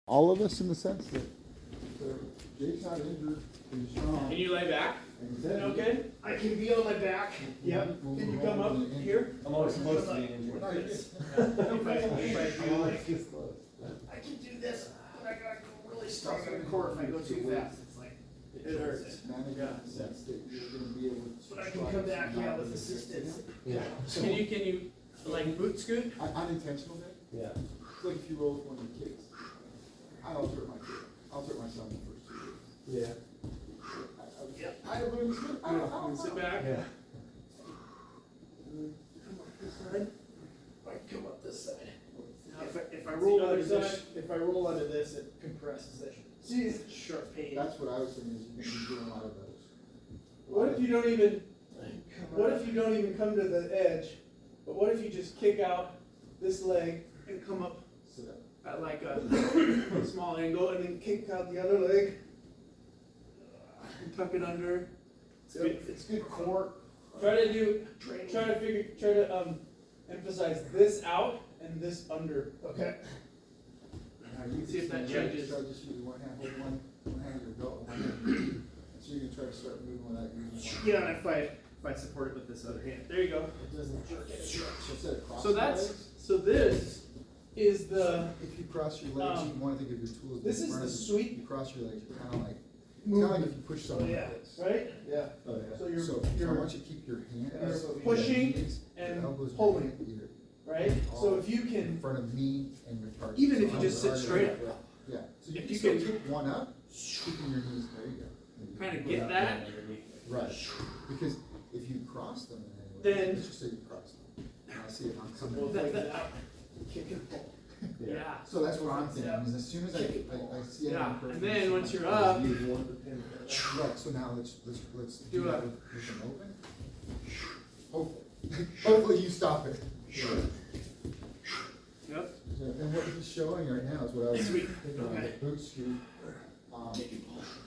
all of us in the sense that Jake's not injured, he's strong. Can you lay back? And Is that okay? I can be on my back. Yep. Can you come up here? I'm always supposed to be injured. I can do this, but I gotta go really strong in the core if I go too fast. It's like, It hurts. Managing the sense that you're gonna be able to. but I can come back, yeah, with assistance. Yeah. Can you, like, boot scoot? Unintentional there, Yeah. it's like if you roll with one of your kids. I'll hurt my kid, I'll hurt my son the first 2 years. Yeah. I learned this good. Sit back. Yeah. Come up this side. I can come up this side. If I See roll the under other this, side? if I roll under this, it compresses it. Jeez, sharp pain. That's what I was thinking, is you're gonna be doing a lot of those. What if you don't even, Come what up. if you don't even come to the edge, but what if you just kick out this leg and come up Sit up. at like a small angle and then kick out the other leg and tuck it under? It's good core Try to training. emphasize this out and this under. Okay. Now you See if that can changes. start just using one hand, hold one hand of your belt, one hand. So you can try to start moving without using one. Yeah, and if I support it with this other hand, There you go. it doesn't jerk it. So instead of crossing So your that's, legs, so this is the, if you cross your legs, you want to think of your tools. this in is front the of you. sweet You cross your legs, you're kind of like, it's kind of like if you push something yeah. like this. right? Yeah. Oh, yeah. So you're- So you're- I want you to keep your hand. Yeah, so your pushing knees, your and elbows, your pulling. hand, your- Right? So if you in can, front of me and your target. Even So if you I'm just sit already- straight up. Yeah, so you If can you still can- kick one up, keeping your knees, there you go. Kind of get that. Right, because if you cross them in any way, Then- let's just say you cross them. And I see it on some. Well, that- kick and pull. Yeah. So that's what I'm thinking, is as soon as I see it. Yeah, on and then once you're up, Right, so now let's Do do that a- with them open. Hopefully, hopefully you stop it. Yep. And what he's showing right now is what I was Sweet. thinking of, Okay. the boot scoot,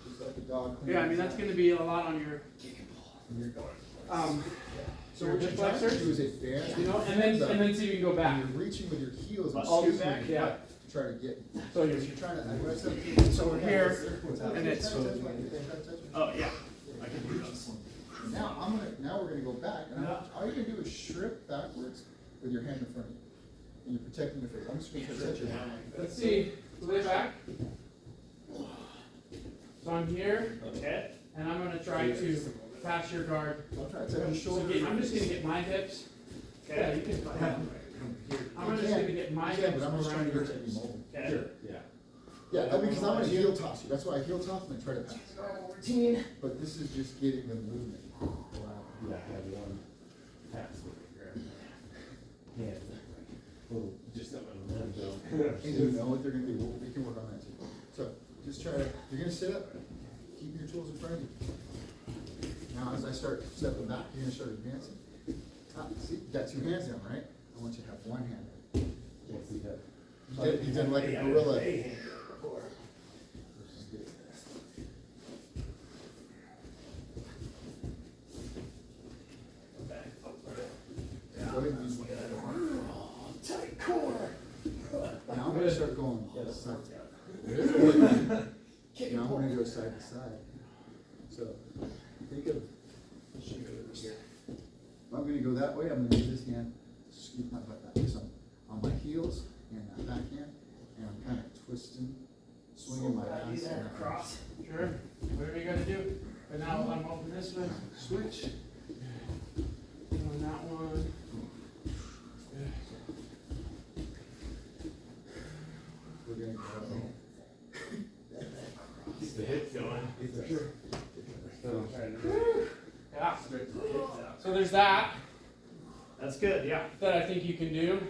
just like a dog. Yeah, I mean, that's gonna be a lot on your, So your what you're hip trying to flexors, do is advance. you know, your and hands up, then so you can go back. and you're reaching with your heels and I'll scooting scoot back, your yeah. butt to try to get. So If you're, you're trying to, So we're here, and it's- Oh, yeah. I can do this. Now we're gonna go back, and all you're gonna do is strip backwards with your hand in front of you. And you're protecting your face. I'm just gonna protect your hand. let's see, lay back. So I'm here, Okay. and I'm gonna try to pass your guard. So I'm trying to tap your So shoulder. I'm just gonna get my hips. Yeah, you can, I'm just gonna get my Yeah, hips but I'm just trying around to your get you to be hips. mobile. Okay. Here. Yeah. Yeah, I mean, because I'm gonna heel toss you. That's why I heel toss and I try to pass. Normal routine. But this is just getting the movement. Wow. Yeah, I had one pass with it, grab my hand. Little, just not my hand though. And you know what they're gonna do, we can work on that too. So, just try to, you're gonna sit up, keep your tools in front of you. Now, as I start stepping back, you're gonna start advancing. See, you got two hands down, right? I want you to have one hand. Can't see that. You did like a gorilla. Go ahead and use one hand. Tight core. Now I'm gonna start going side. Kick Now and I'm pull. gonna go side to side. So, think of, I'm gonna go that way, I'm gonna use this hand, scoop my butt back. So I'm on my heels and that back hand, and I'm kind of twisting, swinging my I do ass. that and across. Sure, whatever you gotta do. But now I'm open this way, Switch. doing that one. We're gonna go. Keep the hips going. For sure. Yeah. So there's that That's good, yeah. I think you can do.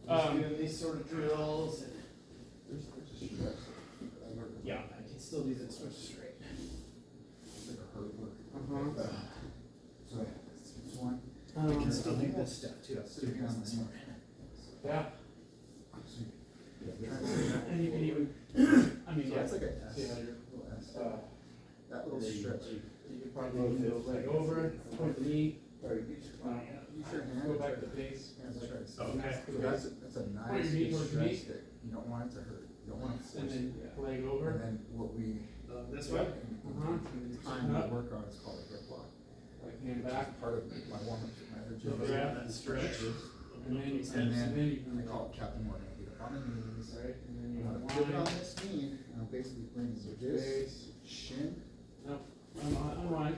Just doing these sort of drills and, There's a stretch. I work with- yeah, I can still do this switch straight. It's like a hurt work. Uh-huh. So, it's one. I can still do this stuff too. I'll still do Sticking on this my one. Yeah, Try to say that. and you can even, I mean, So yeah. that's like a S. See how you're- Little S. That Uh, little stretch. You could probably go leg over, point the knee, Or use your hand. go and back try to base. Hands try to. Okay. So that's a nice Point your knee good towards your stretch knee. that you don't want it to hurt. You don't want to leg And over. then what we, This way? Uh-huh. time we work on is called a grip lock. Like hand Which back. is part of my warm-up to my other So gym. grab that stretch. And then you And you then I call it Captain Morgan. I get up on the knees. Right, and then I'm you gonna pivot on unwind. this knee, and I'm basically bringing Switch this base. shin. No, unwind.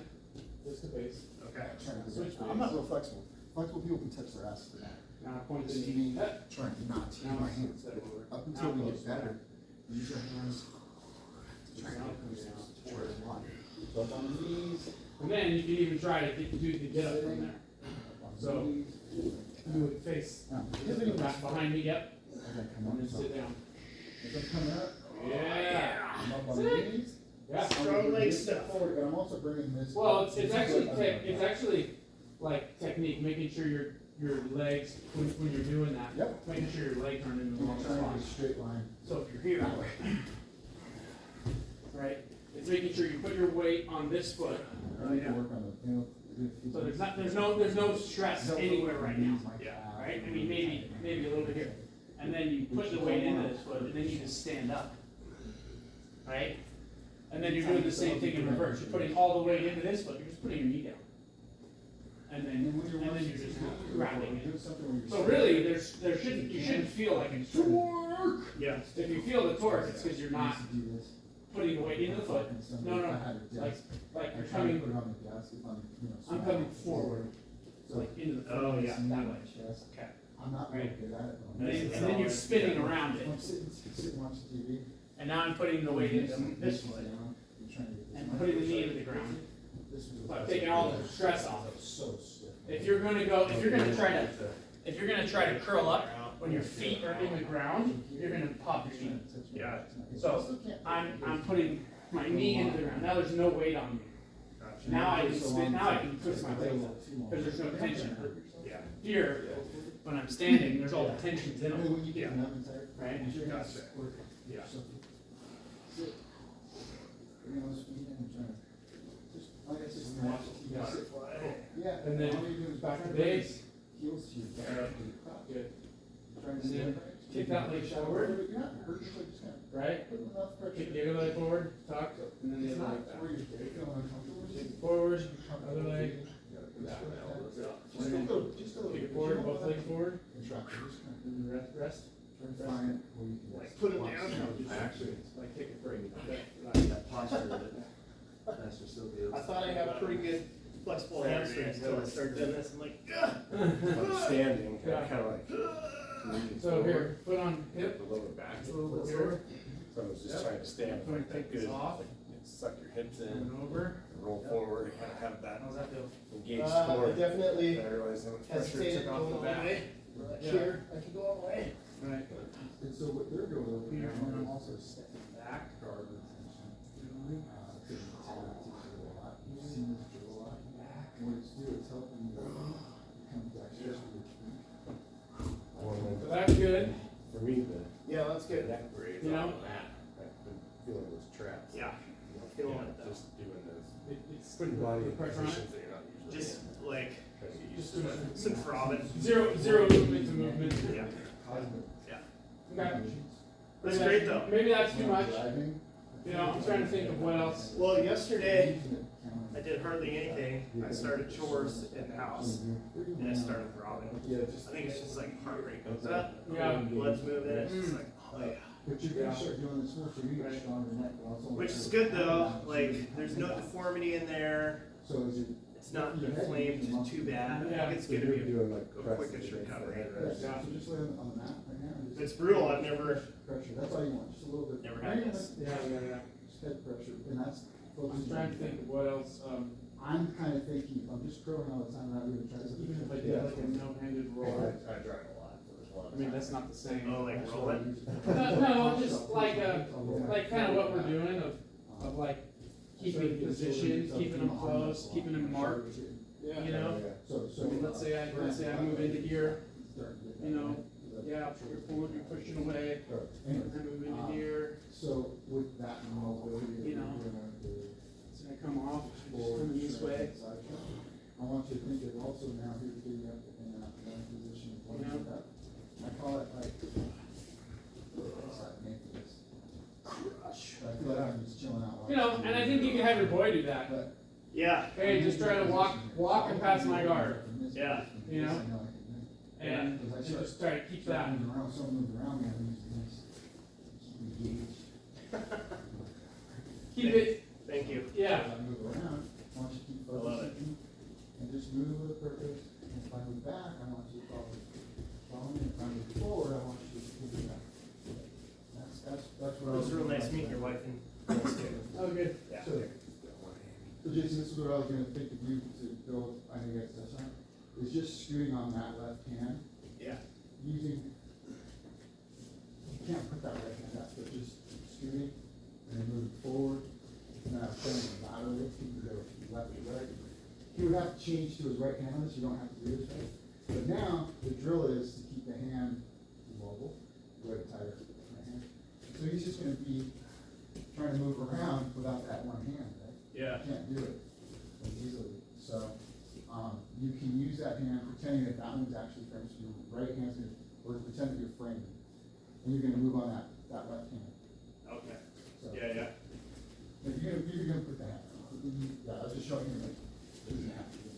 Just the base. Okay. Trying to Switch I'm not base. real flexible. Flexible people can touch their ass to that. Now point the This is knee. me trying not to use Now my hands. step over. Up until Now we close get better, use your hands to try Now to comes get down. this towards one. So up on the knees, And then you can even try to do the get up from there. up on the So- knees. You would face Now, pivoting back behind me, yep, as I come and then up, so sit down. as I'm coming up, Yeah. I'm up on the Sit. knees. Yeah. I'm Strong gonna leg get step. forward, but I'm also bringing this. Well, up. it's actually like technique, making sure your legs, when you're doing that, Yep. making sure your legs aren't in the I'm wrong trying to spot. get a straight line. So if you're here, That way. right, it's making sure you put your weight on this foot. I need to work on the, you know. So there's no stress anywhere right now, right? I mean, maybe a little bit here. And then you put the weight into this foot, and then you just stand up, right? And then you're doing the same thing in reverse. You're putting all the weight into this foot. You're just putting your knee down. And then you're just wrapping it. So really, you shouldn't feel like it's torque. Yeah. If you feel the torque, it's because you're not putting the weight into the foot. No, like you're coming, I'm coming forward, like into the foot. Oh, yeah. That way. Okay. I'm not very good at it. And then you're spinning around it. I'm sitting watching TV. And now I'm putting the weight into this foot and putting the knee into the ground. So I'm taking all the stress off. So stiff. If you're gonna try to curl up when your feet are in the ground, you're gonna pop your knee. Yeah. So I'm putting my knee into the ground. Now there's no weight on me. Gotcha. Now I can spin, now I can twist my legs up because there's no tension. Yeah. Here, when I'm standing, there's all the tensions in And then them, when you get numb and tired, right? you're gonna Gotcha. work. Yeah. Sit. You know, speed and trying to, just, like I said, watch TV, Yeah. sit. Yeah. And then all you do is back to to base. heels to your back, to your crotch. Good. Trying to And then sit. kick that leg forward. You're not hurting, you're just kind of Right? putting enough pressure. Kick the other leg forward, tuck, and then the It's other not leg back. where you're feeling uncomfortable. Kick it forward, other leg, Just a little, just a little. kick it forward, both legs forward, Contract, just kind and then rest. of try to find where you can. Like, put it watch down. it. I actually, Like kick it free. that posture that Master Sylvia. I thought I had pretty good flexible hamstrings until I started doing this. I'm like, ugh. I'm standing, Yeah. kind of like. leaning So forward, here, foot on hip, The lower back. a little bit here, So I was just Yep. trying to stand I'm gonna like that, take this good. off. Suck your hips in, and over. roll forward, kind of have that How's that feel? engaged I core. definitely I realized how much pressure hesitated took going off all the the back. way. Right Yeah. here, I can go all the way. Right. And so what they're doing over here, Here. and I'm also stepping Back. guard retention. Taking Taylor teaches it a lot, you've seen this drill a lot. What it's doing, it's helping you come back to your feet. So that's good. For me, the Yeah, that's good. neck brace You know? on that, I've been feeling those traps. Yeah, You know, feeling yeah, it though. just doing those It's putting body the pressure on it. positions that you're not usually Just in. like Try to get used Just to doing that. some throbbing. Zero movement to movement. Yeah, Positive. yeah. Okay. That's great though. Maybe that's too much. Driving. You know, I'm trying to think of what else. Well, yesterday I did hardly anything. I started chores in the house and it started throbbing. Yeah, just. I think it's just like heart rate goes up, Yeah. blood's moving, it's just like, oh yeah. But you're gonna start doing this more, so you get Right. stronger neck, but also. Which is good though, like, there's no deformity in there, So is it? it's not inflamed too bad. I think it's gonna be doing like a presses quickish against the recovery. headrest. Yeah, so just lay on the mat right now. and just- It's brutal, I've never- Pressure, that's all you want, just a little bit. Never had Right, this. Yeah. Just head pressure, and that's. I'm trying to think of what else, I'm kinda thinking, if I'm just curling all the time, not really trying to. even if I did like a no-handed I roll. drive a lot, so there's a lot of I mean, that's times. not the same. Oh, like roll it? No, just like kind of what we're doing of like keeping position, keeping them close, keeping them marked. You know, So, I mean, let's say I move into here, you know, yeah, you're forward, you're pushing away, I Anyways, move into here, so with that mobility. that You know, you're doing, so I come off, just forward coming this strength way. and side strength, I want you to think of also now here's getting up in that one position, You know? pointing up. I call it like, what's that name for this? Crush. just chilling out. You know, and I think you can have your boy do that. But. Yeah, Hey, just try to walk and pass my guard, Yeah. you know? And you just try to keep that. Someone moves around me, I'm usually keep engaged. Keep it, thank you. yeah. As I move around, I want you to keep I love it. focusing and just move with a purpose. And if I move back, I want you to follow me. If I move forward, I want you to move back. That's what It I was real nice meeting your wife and girls too. Oh, good. Yeah. So Jason, this is what I was gonna think of you to build, I think that's on, is just scooting on that left hand, Yeah. using, you can't put that right hand up, but just scooting and then moving forward. And then I'm playing laterally, you can go left or right. He would have to change to his right hand on this, you don't have to do this right. But now, the drill is to keep the hand mobile, go ahead and tie your right hand. So he's just gonna be trying to move around without that one hand, right? Yeah. You can't do it easily, so, you can use that hand pretending that that one's actually framed, so your right hand's gonna, or pretend that you're framing. And you're gonna move on that left hand, Okay. so. Yeah. If you're gonna put that, yeah, I was just showing you, like, it doesn't have to be.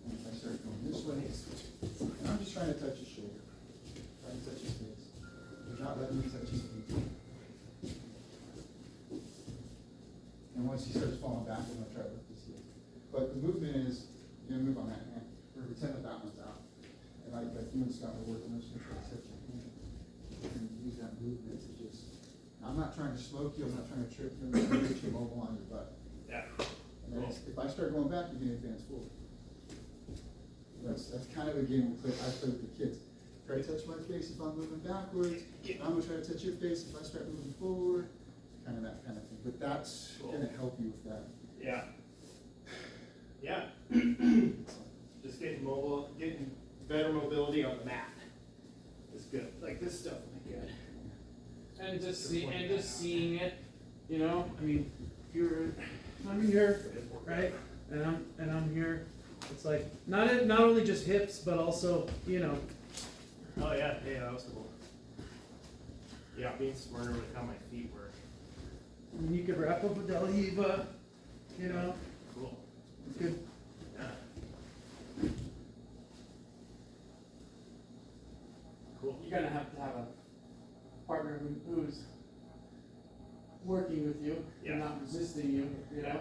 And if I start going this way, and I'm just trying to touch his shoulder, trying to touch his face, without letting me touch his feet. And once he starts falling back, I'm gonna try to lift his heel. But the movement is, you're gonna move on that hand, or pretend that that one's out. And like you and Scott were working, I'm just gonna try to touch your hand. And use that movement to just, I'm not trying to slow you, I'm not trying to trip you, I'm just trying to get you mobile on your butt. Yeah. And then if I start going back, you're gonna advance forward. That's kind of a game I play with the kids. Try to touch my face if I'm moving backwards, I'm gonna try to touch your face if I start moving forward, kind of that kind of thing. But that's gonna help you with that. Yeah. Yeah. Just getting mobile, getting better mobility on the mat is good. Like this stuff will be good. And just seeing it, you know, I mean, I'm here, right? And I'm here. It's like, not only just hips, but also, you know. Oh yeah, hey, that was cool. Yeah, being smarter with how my feet work. And you could wrap up with Del Hiva, you know. Cool. It's good. Yeah. Cool. You're gonna have to have a partner who's working with you Yeah. and not resisting you, you know.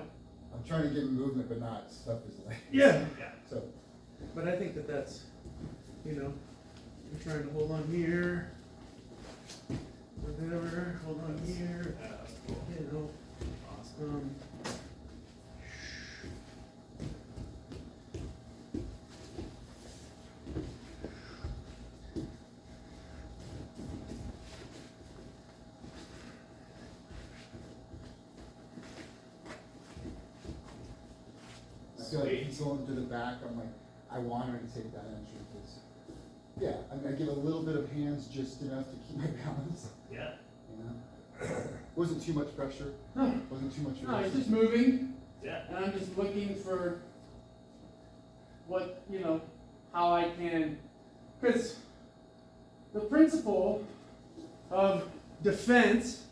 I'm trying to get movement, but not stuff his leg. Yeah. Yeah. So, But I think that's, you know, you're trying to hold on here, whatever, hold on here, Yeah, that's cool. you know. Awesome. I feel like Sweet. he's going to the back, I'm like, I want her to take that entry, because, yeah, I give a little bit of hands just enough to keep my balance, Yeah. you know? Wasn't too much pressure, No, wasn't too much. no, it's resistance. just moving, Yeah. and I'm just looking for what, you know, how I can, because the principle of defense,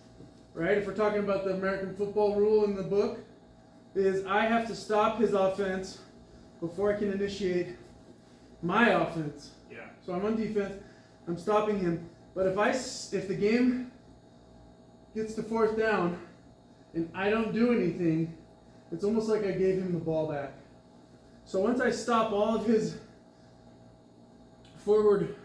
right, if we're talking about the American football rule in the book, is I have to stop his offense before I can initiate my offense. Yeah. So I'm on defense, I'm stopping him, but if the game gets to fourth down and I don't do anything, it's almost like I gave him the ball back. So once I stop all of his forward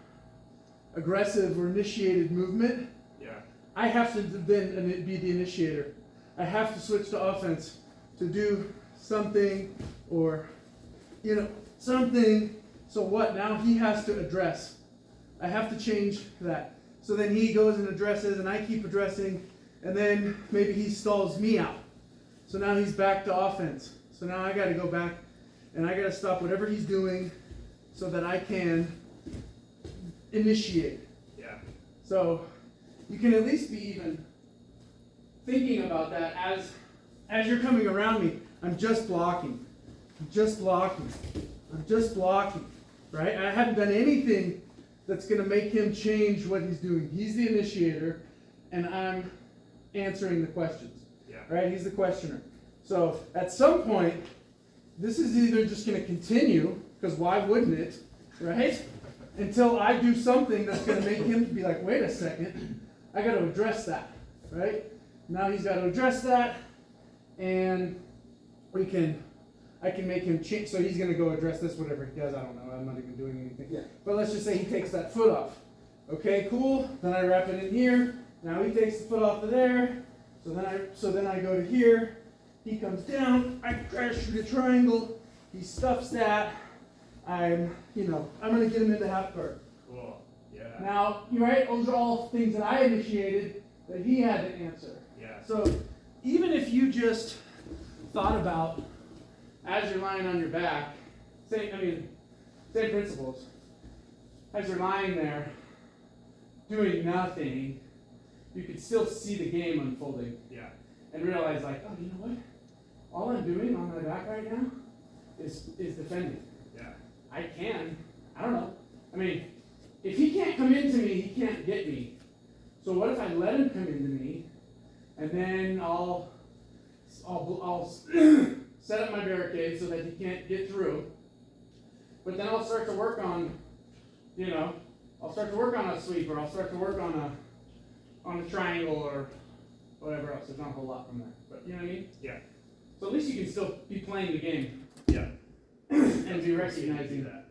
aggressive or initiated movement, Yeah. I have to then be the initiator. I have to switch to offense to do something, or, you know, something. So what? Now he has to address. I have to change that. So then he goes and addresses, and I keep addressing, and then maybe he stalls me out. So now he's back to offense. So now I got to go back, and I got to stop whatever he's doing so that I can initiate. Yeah. So you can at least be even thinking about that as you're coming around me. I'm just blocking. I'm just blocking. I'm just blocking. Right? I haven't done anything that's going to make him change what he's doing. He's the initiator, and I'm answering the questions. Yeah. Yeah. right? He's the questioner. So at some point, this is either just going to continue, because why wouldn't it, right? Until I do something that's going to make him be like, wait a second, I got to address that, right? Now he's got to address that, and I can make him change. So he's going to go address this, whatever he does. I don't know. I'm not even doing anything. Yeah. But let's just say he takes that foot off. Okay, cool. Then I wrap it in here. Now he takes the foot off of there. So then I go to here. He comes down. I try to shoot a triangle. He stuffs that. I'm gonna get him into half guard. Cool. Yeah. Now, you're right. Those are all things that I initiated that he had to answer. Yeah. So even if you just thought about as you're lying on your back, same principles. As you're lying there doing nothing, you could still see the game unfolding Yeah. and realize like, oh, you know what? All I'm doing on my back right now is defending. Yeah. I don't know. I mean, if he can't come into me, he can't get me. So what if I let him come into me, and then I'll set up my barricade so that he can't get through. But then I'll start to work on, I'll start to work on a sweep, or I'll start to work on a triangle, or whatever else. There's not a whole lot from there, but you know what I mean? Yeah. So at least you can still be playing the game. Yeah. And be recognizing that.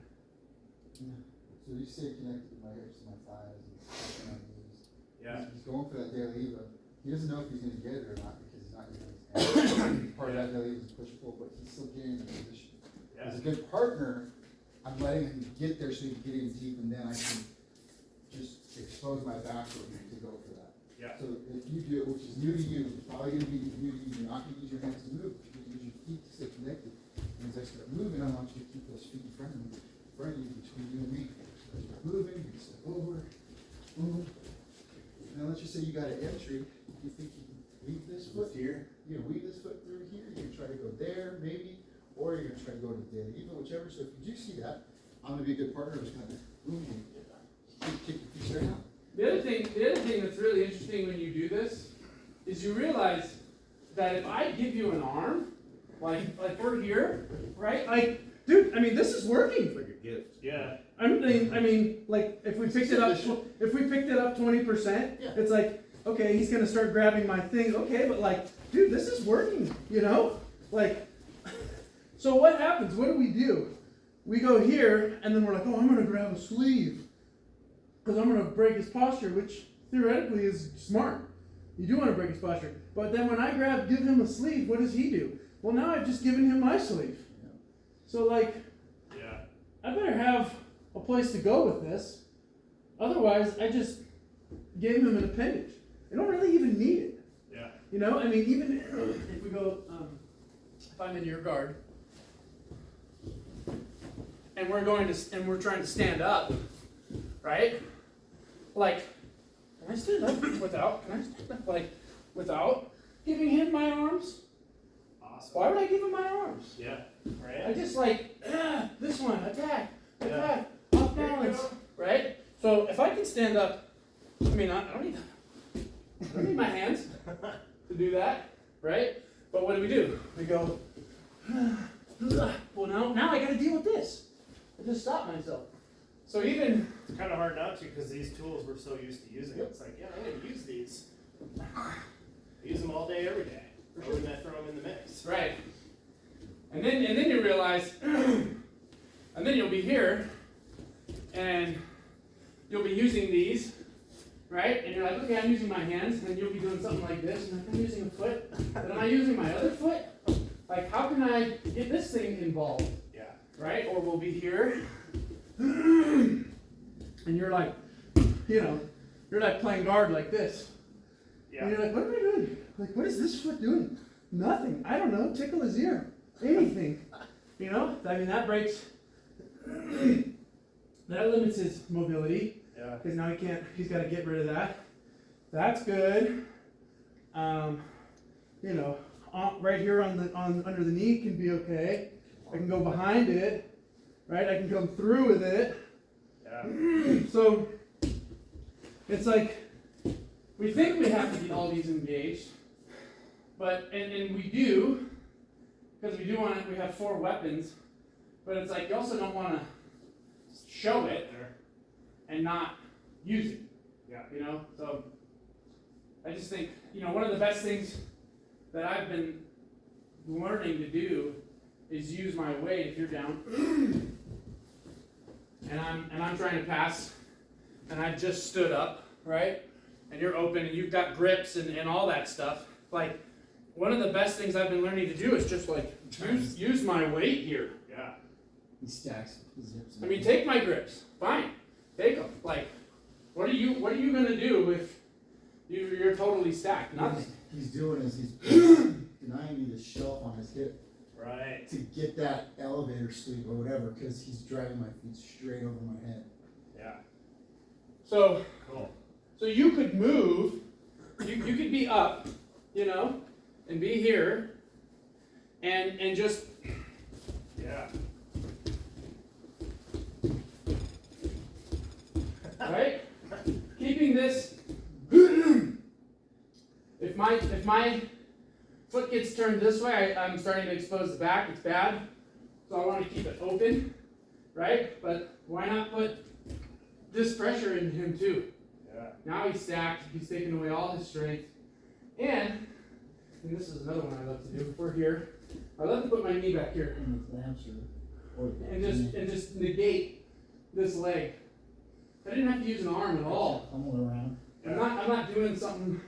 So you stay connected to my hips and my thighs and my knees. Yeah. He's going for that daily Eva. He doesn't know if he's going to get it or not because he's not using his hands. Part of that daily Eva is push pull, but he's still getting in the position. Yeah. As a good partner, I'm letting him get there so he can get in deep, and then I can just expose my back for him to go for that. Yeah. So if you do it, which is new to you, it's probably going to be new to you. You're not going to use your hands to move. You're going to use your feet to stay connected. And as I start moving, I want you to keep those feet in front of you, between you and me. As you're moving, you step over, boom. Now let's just say you got an entry. You think you can weave this foot here? You're gonna weave this foot through here. You're gonna try to go there, maybe, or you're gonna try to go to the dead even, whichever. So if you do see that, I'm gonna be a good partner. I'm just gonna boom, kick your feet straight out. The other thing that's really interesting when you do this is you realize that if I give you an arm, like we're here, right? Like, dude, I mean, this is working. It's like a gift. Yeah. I mean, like if we picked it up 20%, Yeah. it's like, okay, he's gonna start grabbing my thing. Okay, but like, dude, this is working. Like, so what happens? What do? We go here, and then we're like, oh, I'm gonna grab a sleeve because I'm gonna break his posture, which theoretically is smart. You do want to break his posture, but then when I give him a sleeve, what does he do? Well, now I've just given him my sleeve. Yeah. So like, Yeah. I better have a place to go with this. Otherwise, I just gave him an appendage. I don't really even need it. Yeah. I mean, even if we go, if I'm in your guard, and we're trying to stand up, right? Like, can I stand up without giving him my arms? Awesome. Why would I give him my arms? Yeah. I Right. just this one, attack, off balance, right? So if I can stand up, I mean, I don't need my hands to do that, right? But what do? We go, well, now I gotta deal with this. I just stop myself. So even, It's kind of hard not to because these tools we're so used to using. It's like, yeah, I'm going to use these. I use them all day, every day. I wouldn't I throw them in the mix? right, and then you realize, and then you'll be here, and you'll be using these, right? And you're like, okay, I'm using my hands, and then you'll be doing something like this, and I'm using a foot, but am I using my other foot? Like, how can I get this thing involved, Yeah. right? Or we'll be here, and you're like, you're like playing guard like this. And Yeah. you're like, what am I doing? Like, what is this foot doing? Nothing. I don't know. Tickle his ear. Anything. I mean, that breaks, that limits his mobility. Yeah. Because now he's got to get rid of that. That's good. Right here under the knee can be okay. I can go behind it, right? I can come through with it. Yeah. So, it's like, we think we have to be all these engaged, But, and we do, because we do want to, we have 4 weapons, but it's like you also don't want to show it and not use it. Yeah. You know, so I just think, you know, one of the best things that I've been learning to do is use my weight if you're down. And I'm trying to pass, and I just stood up, right? And you're open, and you've got grips and all that stuff. Like, one of the best things I've been learning to do is just like use my weight here. Yeah. He stacks his hips. I mean, take my grips, fine, take them. Like, what are you gonna do if you're totally stacked? Nothing. He's doing is he's denying me the shelf on his hip Right. to get that elevator sweep or whatever, because he's driving my feet straight over my head. Yeah. So Cool. you could move, you could be up, you know, and be here, and just Yeah. right, keeping this. If my foot gets turned this way, I'm starting to expose the back. It's bad, so I want to keep it open, right? But why not put this pressure in him too? Yeah. Now he's stacked. He's taken away all his strength, and this is another one I love to do. We're here. I love to put my knee back here and just negate this leg. I didn't have to use an arm at all. I'm around. I'm not doing something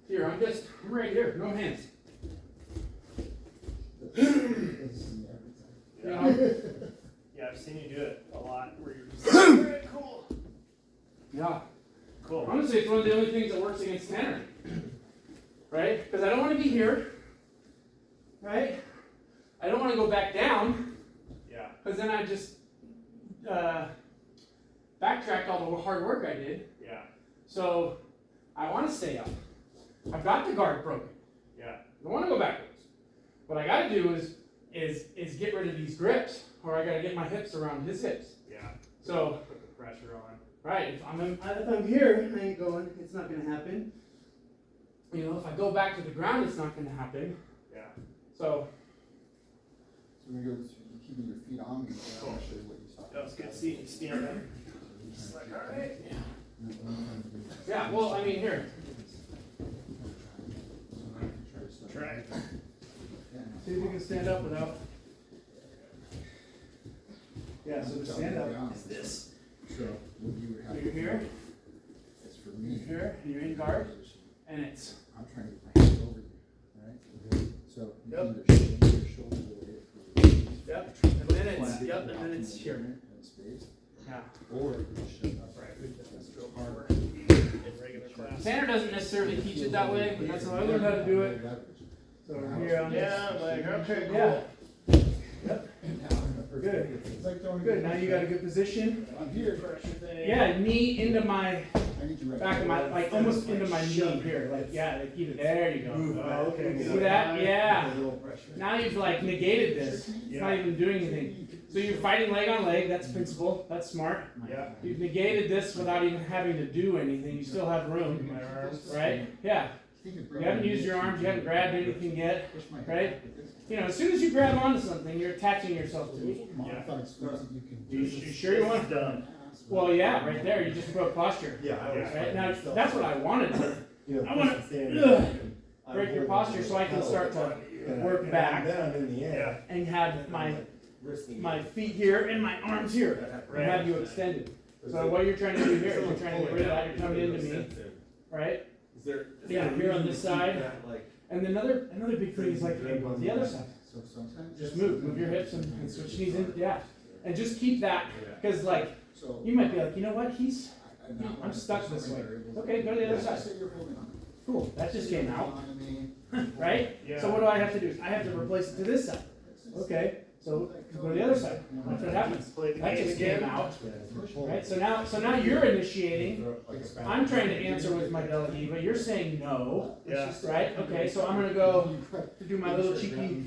here. I'm right here. No hands. You know? Yeah, I've seen you do it a lot where you're just like, very cool. Yeah. Cool. Honestly, it's one of the only things that works against Tanner. Right? Because I don't want to be here. Right? I don't want to go back down. Yeah. Because then I just backtracked all the hard work I did. Yeah. So I want to stay up. I've got the guard broken. Yeah. I don't want to go backwards. What I got to do is get rid of these grips, or I got to get my hips around his hips. Yeah. So, Put the pressure on. right, if I'm here, I ain't going. It's not going to happen. You know, if I go back to the ground, it's not going to happen. Yeah. So, So we're going to go keeping your feet on me. So Cool. I'll show you what he's talking That was good seeing you stand there. Just like, all right. yeah. Well, I mean, here. Try. See if you can stand up without. Yeah. So to stand up is this. So what you would have You're to do here. is for me. You're here. And you're in guard, and it's. I'm trying to get my hands over you, alright? So you Yep. can either shake your shoulder blade. Yep. And then it's. Yep. And then it's here. And space. Yeah. Or you can shut up. Right. Let's go harder. In regular class. Tanner doesn't necessarily teach it that way, but that's how I learned how to do it. So here on this. Yeah, I'm like, okay, cool. Yeah. We're Good. It's like throwing. Good. Now you got a good position. I'm here. Pressure thing. Yeah, knee into my I need you right back of my, like almost into my knee here. Like yeah, like keep it. There you go. Oh, okay. See that? Yeah. A little pressure. Now you've like negated this. It's not even doing anything. So you're fighting leg on leg. That's principle. That's smart. Yeah. You've negated this without even having to do anything. You still have room, My arms. right? Yeah. You haven't used your arms. You haven't grabbed anything yet, right? You know, as soon as you grab onto something, you're attaching yourself to it. Modified splits that you can You do. sure you want? Done. Well, yeah, right there. You just broke posture. Yeah, I always Right find now, myself, that's what I wanted to you know, I wanna- pushing standing ugh, up and I'm break your holding posture the so I can pedal, start to and work and back. Then I'm in the air. Yeah. and have my Risking my it. feet here and my arms here Right. and have you extended. So what you're trying to do here is you're trying to get rid of that. You're coming into me, right? Is there? Yeah, here on this side. That, like, And another big thing is like the other side. So sometimes. Just move your hips and switch knees in. Yeah, and just keep that because like So. you might be like, you know what? I'm stuck this way. Okay, go to the other side. Cool. That just came out, right? Yeah. So what do I have to do? I have to replace it to this side. Okay, so go to the other side. That's what happens. Play the That game just came again. out, right? So now you're initiating. I'm trying to answer with my belly, but you're saying no, Yeah. right? Okay, so I'm gonna go to do my little cheeky,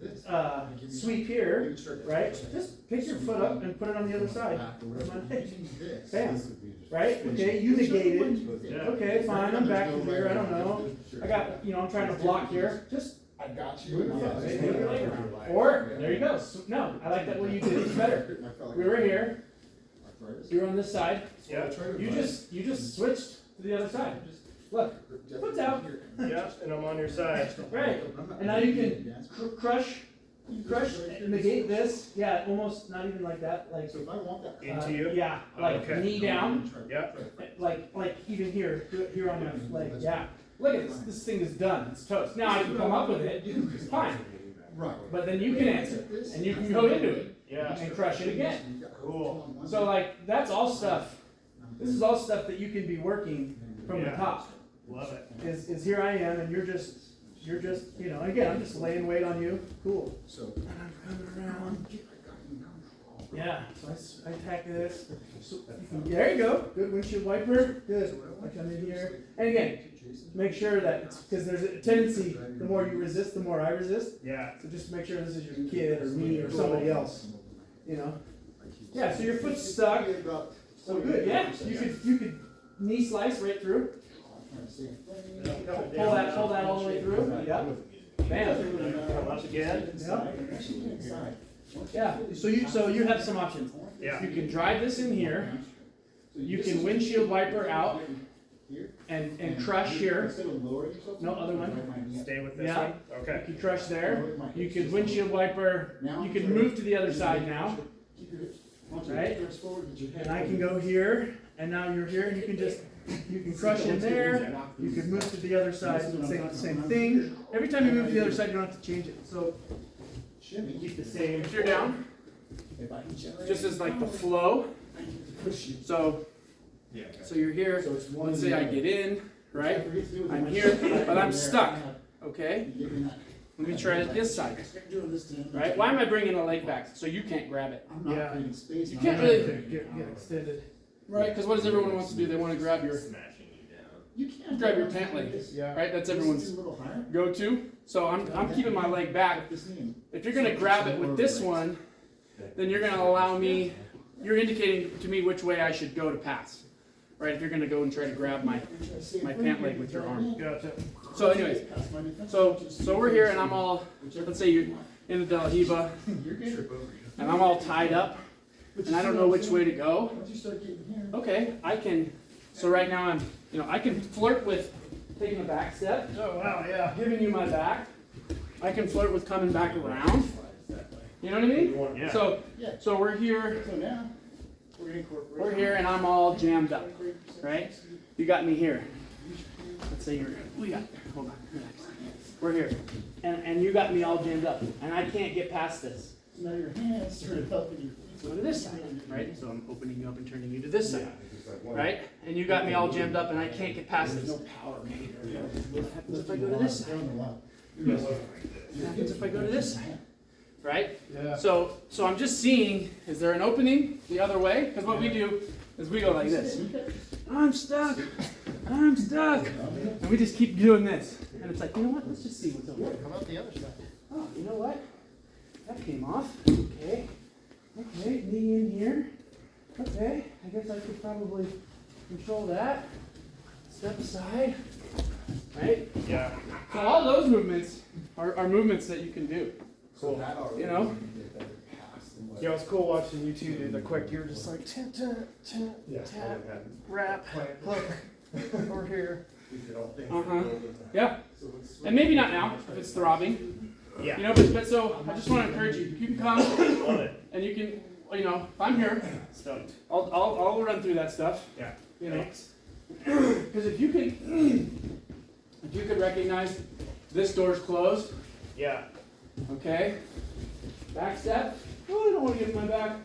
this. sweep You here, can start- right? Just pick your foot up and put it on the other side. Back or whatever. Using this. Bam. This would be just- Right? Okay, you negated. Yeah. Okay, fine, I'm back to here, I don't know. I got, I'm trying to block here. Just I got move you. your foot, right? Move your leg around. Or, there you go. No, I like that way you did it. It's better. We were here, you're on this side. Yeah. You just switched to the other side. Look, foot's out. Yeah, and I'm on your side. Right. And now you can crush, negate this. Yeah, almost not even like that. Like, So if I want that. Into you? Yeah, like Okay. knee down. Yeah. Like even here, do it here on my leg. Yeah. Look at this. This thing is done. It's toast. Now I can come up with it. It's fine. Right. But then you can answer, and you can go into it Yeah. and crush it again. Cool. So like that's all stuff. This is all stuff that you can be working from the Yeah. top. Love it. Is here I am, and you're just again I'm just laying weight on you. Cool. So. And I'm coming around. Yeah. So I attack this. So there you go. Good windshield wiper. Good. I come in here, and again, make sure that because there's a tendency, the more you resist, the more I resist. Yeah. So just make sure this is your kid or me or somebody else. Yeah. So your foot's stuck. So good. Yeah. You could knee slice right through. Pull that all the way through. Yeah. Bam. Come up again. Yeah. So you have some options. Yeah. You can drive this in here. You can windshield wiper out and crush here. No, other one. Stay with this Yeah. one. Okay. You can crush there. You could windshield wiper. You can move to the other side now. Right? And I can go here, and now you're here, and you can crush in there. You can move to the other side, same thing. Every time you move to the other side, you don't have to change it. So Keep the same. if you're down, just as like the flow. So you're here. Let's say I get in, right? I'm here, but I'm stuck. Okay. Let me try it this side. Right? Why am I bringing a leg back? So you can't grab it. Yeah. You can't really get extended. Right? Because what does everyone wants to do? They want to grab your grab your pant leg. Yeah. Right? That's everyone's go-to. So I'm keeping my leg back. If you're gonna grab it with this one, then you're gonna allow me. You're indicating to me which way I should go to pass. Right? If you're gonna go and try to grab my pant leg with your arm. Gotcha. So anyways, so we're here and I'm all, let's say you're in the Del Hiva, and I'm all tied up, and I don't know which way to go. Okay, so right now I can flirt with taking a back step, Oh wow. Yeah. giving you my back. I can flirt with coming back around. You know what I mean? Yeah. So we're here, So now, we're gonna incorporate. we're here and I'm all jammed up, right? You got me here. Let's say hold on, relax. We're here. And you got me all jammed up. And I can't get past this. So now your hands started helping you. So go to this side, right? So I'm opening you up and turning you to this side, right? And you got me all jammed up and I can't get past this. Okay. What happens if I go to this side? What happens if I go to this side? Right? Yeah. So I'm just seeing, is there an opening the other way? Because what we do is we go like this. I'm stuck. And we just keep doing this. And it's like, you know what? Let's just see what's over there. Come out the other side. Oh, you know what? That came off. Okay. Okay, knee in here. Okay, I guess I could probably control that. Step aside. Right? Yeah. So all those movements are movements that you can do. Cool. You know? Yeah, it was cool watching you two do the quick. You're just like tap, Tap, wrap, hook, over here. Uh-huh. Yeah. And maybe not now, if it's throbbing. Yeah. You know, but so I just want to encourage you. You can come Love it. and you can, if I'm here, Stoked. I'll run through that stuff. Yeah. You know, because if you could recognize this door's closed, Yeah. okay, back step. Oh, I don't want to get my back.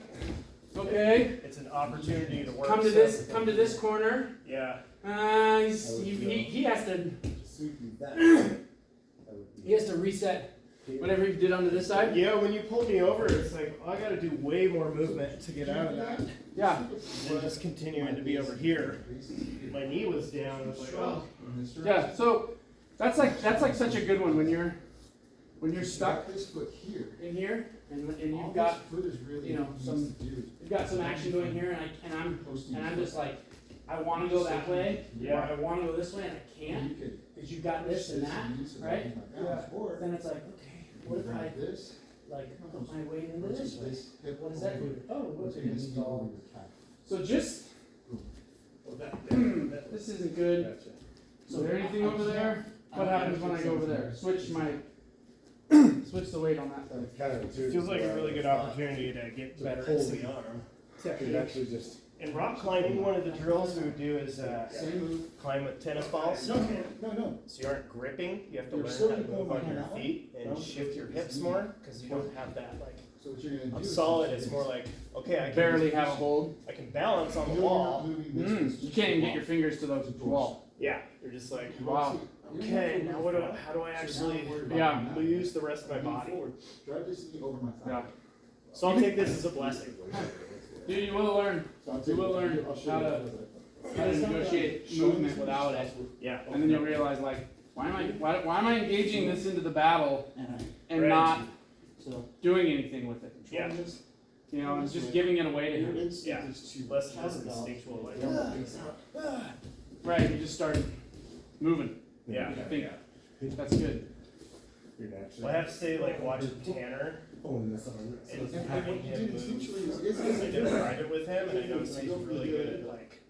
Okay, It's an opportunity to work. come to this corner. Yeah. He has to reset whatever he did onto this side. Yeah, when you pulled me over, it's like, I gotta do way more movement to get out of that. Yeah. And just continuing to be over here. My knee was down, I was like, oh. Yeah. So that's like such a good one when you're when you're You stuck got this foot here. in here, and All you've got this foot is really you know, needs some- to do. you've got some action going here, and I'm Posting and I'm your just like, I want to go that way, Yeah. or I want to go this way, and I foot. can't You could because you've got this and that, use it right? as my balance, Or Then it's like, okay, you what if I grab this, like put my weight into versus this way? this hip What does that over, do? Oh, look, rotate it this means knee over all. your calf. So just Well, that this isn't good. Gotcha. So there anything over there? What happens when I go over there? Switch my switch the weight on that thing. Kind of It feels like a really good opportunity to get better at the arm. It actually just. In rock climbing, one of the drills we would do is Same move. climb with tennis balls. No, no. So you aren't gripping, you have to You're learn still how to gonna move go on behind your that one. feet and No. shift your hips more, because you don't have that, like, So what you're gonna do I'm is solid, just it's more like, okay, I can Barely just- have a hold. I can balance on the You're not wall. moving this, it's You just can't even the get your wall. fingers to the wall. Yeah, you're just like, Wow. okay, now how do I actually Yeah. use the rest of my body? Drive this knee over my thigh. Yeah. So I'll take this as a blessing. You will learn So I'll You take will it. learn I'll show how you to- how to- how to negotiate movement without it, Yeah. and then you'll realize like, why am I engaging this into the battle and Right. not So, doing anything with it? Yeah. You know, and just giving it away to your him. instinct Yeah. is to Less of this counterbalance instinctual, like, the elbow face out. Right, you just start moving. yeah. I think that's good. You're naturally. Well, I have to say, like, watching Tanner pulling this on. and And having what you him do move. instinctually is I did private with him, and I noticed he's really good at, like,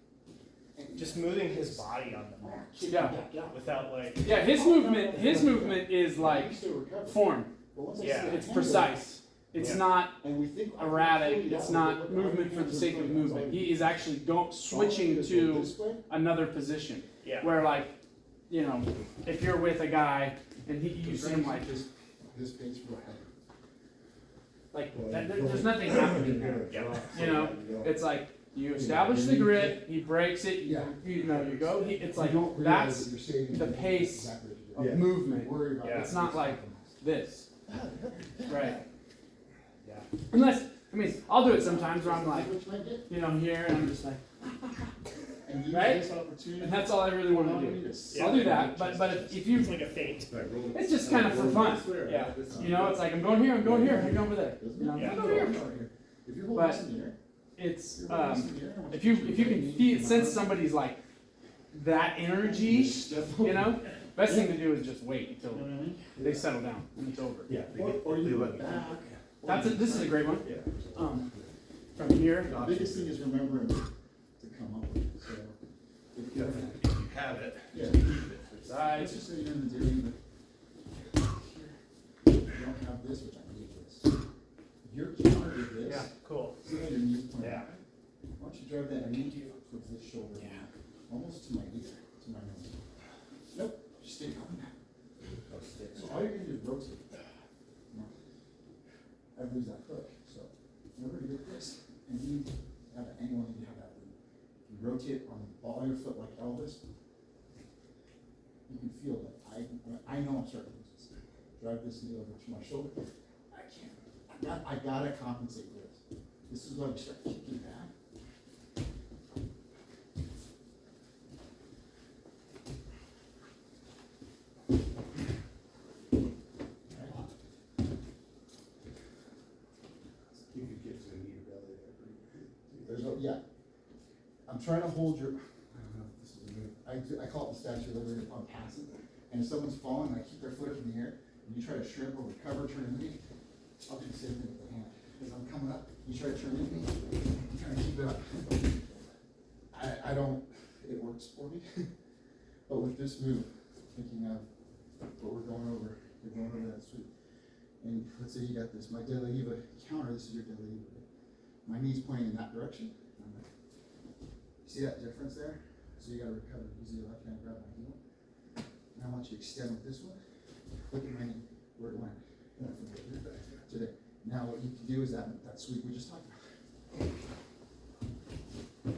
just moving his body on the mat Yeah. without, like, Yeah, his movement is like form. Yeah. It's precise. It's Yeah. not And we think erratic. It's not movement for the sake of movement. He is actually switching to another position. yeah. Where like, you know, if you're with a guy and you see him like this pace real heavy. there's nothing happening there. Yeah. You know, it's like you establish the grit, he breaks it, Yeah. you know, you go. It's like You don't realize that's that you're saving the the pace exactly what of you're Yeah. doing. movement. Worry about Yeah. that. It's not like this, right? Yeah. Unless I mean, I'll do it sometimes where I'm like, Which might get, you know, here and I'm just like, and use Right? this opportunity. and that's all I really want to do. I'll do that, but if you, It's like a feint. it's just kind of for fun. Yeah. You know, it's like I'm going here, I'm going here, I'm going over there. You know, Yeah. I'm over here. If you hold But- this in the air, It's you're holding this in the air, I want if you can feel sense somebody's like that energy, you know, best thing to do is just wait until they settle down and it's over. Yeah. Or you look back. This is a great one. Yeah. From here, The biggest thing is remembering to come up with it, so. If you Have it. Yeah. Let's sides. just say you're in the deer, but here, you don't have this, which I need this. You're counter to this. Yeah, cool. See how your knees point Yeah. out? Why don't you drive that knee towards this shoulder? Almost to my ear, to my nose. Nope, just stay on that. So all you're gonna do is rotate. Now, I lose that hook, so remember to get this, and you have an angle and you have that loop. If you rotate on the ball of your foot like Elvis, you can feel that I know I'm starting to lose this. Drive this knee over to my shoulder. I can't. I gotta compensate for this. This is why we start kicking back. You could get to a knee or belly there. There's no, yeah. I'm trying to hold your, I don't know if this is a move. I call it the Statue of Liberty upon passing. And if someone's falling, I keep their foot up in the air, and you try to shrimp or recover, turn into me, I'll do the same thing with the hand. As I'm coming up, you try to turn into me, I'm trying to keep it up. I don't, it works for me. But with this move, thinking of what we're going over that sweep. And let's say you got this, my De La Riva counter, this is your De La Riva. My knee's pointing in that direction. I'm like, see that difference there? So you gotta recover, use your left hand, grab my heel. And I want you to extend with this one. Look at my knee, where it went. Today. Now what you can do is that sweep we just talked about.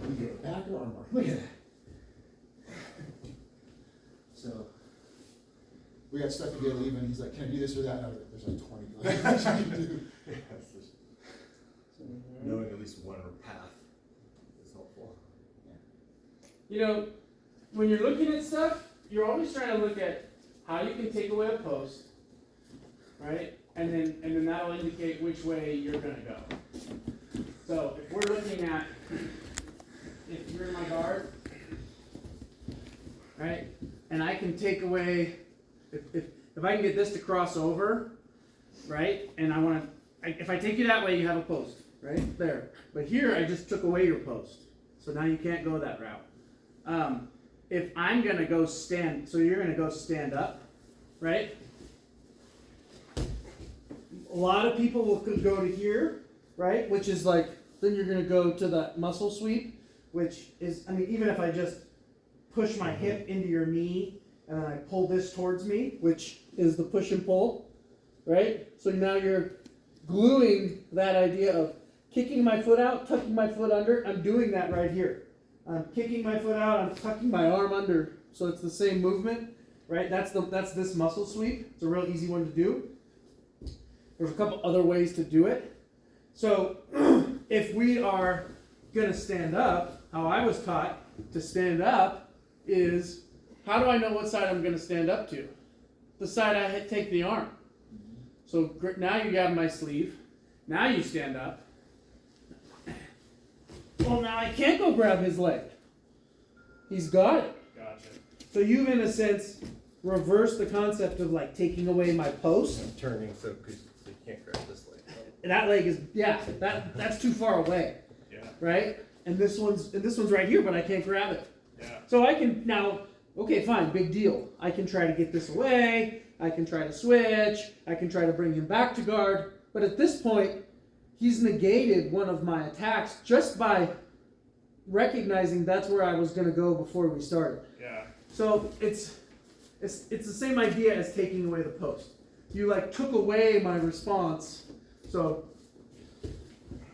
You get back or arm bar. Look at that. So we got stuck in De La Riva and he's like, can I do this or that? And I was like, there's like 20 things you can do. Knowing at least one path is helpful. You know, when you're looking at stuff, you're always trying to look at how you can take away a post, right? And then that'll indicate which way you're gonna go. So if we're looking at, if you're in my guard, right, and I can take away, if I can get this to cross over, right, and I want to, if I take you that way, you have a post, right, there. But here, I just took away your post, so now you can't go that route. If I'm gonna go stand, so you're gonna go stand up, right? A lot of people will go to here, right, which is like, then you're gonna go to that muscle sweep, which is, I mean, even if I just push my hip into your knee, and then I pull this towards me, which is the push and pull, right? So now you're gluing that idea of kicking my foot out, tucking my foot under. I'm doing that right here. I'm kicking my foot out, I'm tucking my arm under, so it's the same movement, right? That's this muscle sweep. It's a real easy one to do. There's a couple other ways to do it. So if we are gonna stand up, how I was taught to stand up is, how do I know what side I'm gonna stand up to? The side I take the arm. So now you grab my sleeve, now you stand up. Well, now I can't go grab his leg. He's got it. Gotcha. So you've, in a sense, reversed the concept of like taking away my post. I'm turning so you can't grab this leg. That leg is, yeah, that's too far away, Yeah. right? And this one's right here, but I can't grab it. Yeah. So I can now, okay, fine, big deal. I can try to get this away. I can try to switch. I can try to bring him back to guard. But at this point, he's negated one of my attacks just by recognizing that's where I was going to go before we started. Yeah. So it's the same idea as taking away the post. You like took away my response. So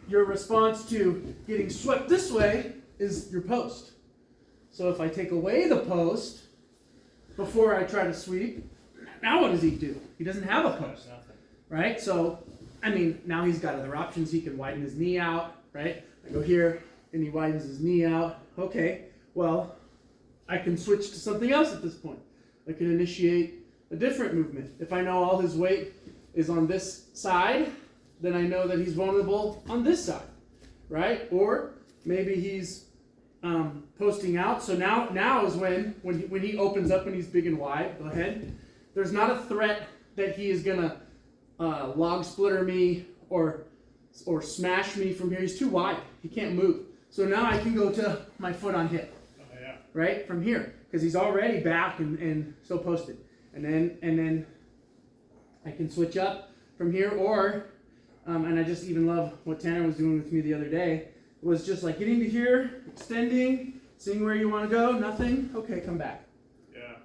your response to getting swept this way is your post. So if I take away the post before I try to sweep, now what does he do? He doesn't have a post, Nothing. right? So, I mean, now he's got other options. He can widen his knee out, right? I go here and he widens his knee out. Okay, well, I can switch to something else at this point. I can initiate a different movement. If I know all his weight is on this side, then I know that he's vulnerable on this side, right? Or maybe he's posting out. So now is when he opens up and he's big and wide. Go ahead. There's not a threat that he is gonna log splitter me or smash me from here. He's too wide. He can't move. So now I can go to my foot on hip, Oh yeah. right from here, because he's already back and still posted. And then I can switch up from here, or and I just even love what Tanner was doing with me the other day. Was just like getting to here, extending, seeing where you want to go. Nothing. Okay, come back. Yeah.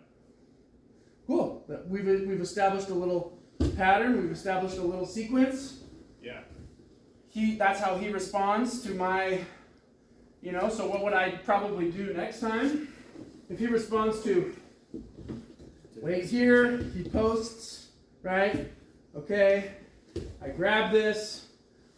Cool. We've established a little pattern. We've established a little sequence. Yeah. That's how he responds to my, so what would I probably do next time? If he responds to, wait here, he posts, right? Okay, I grab this,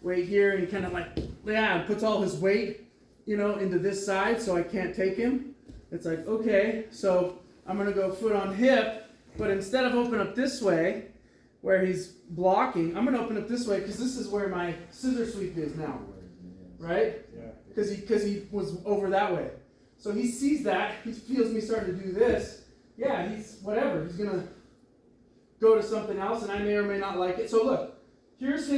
wait here, and he kind of puts all his weight, into this side so I can't take him. It's like, okay, so I'm gonna go foot on hip, but instead of open up this way, where he's blocking, I'm gonna open up this way because this is where my scissor sweep is now, right? Yeah. Because he was over that way. So he sees that, he feels me starting to do this. Yeah, he's whatever. He's gonna go to something else, and I may or may not like it. So look, here's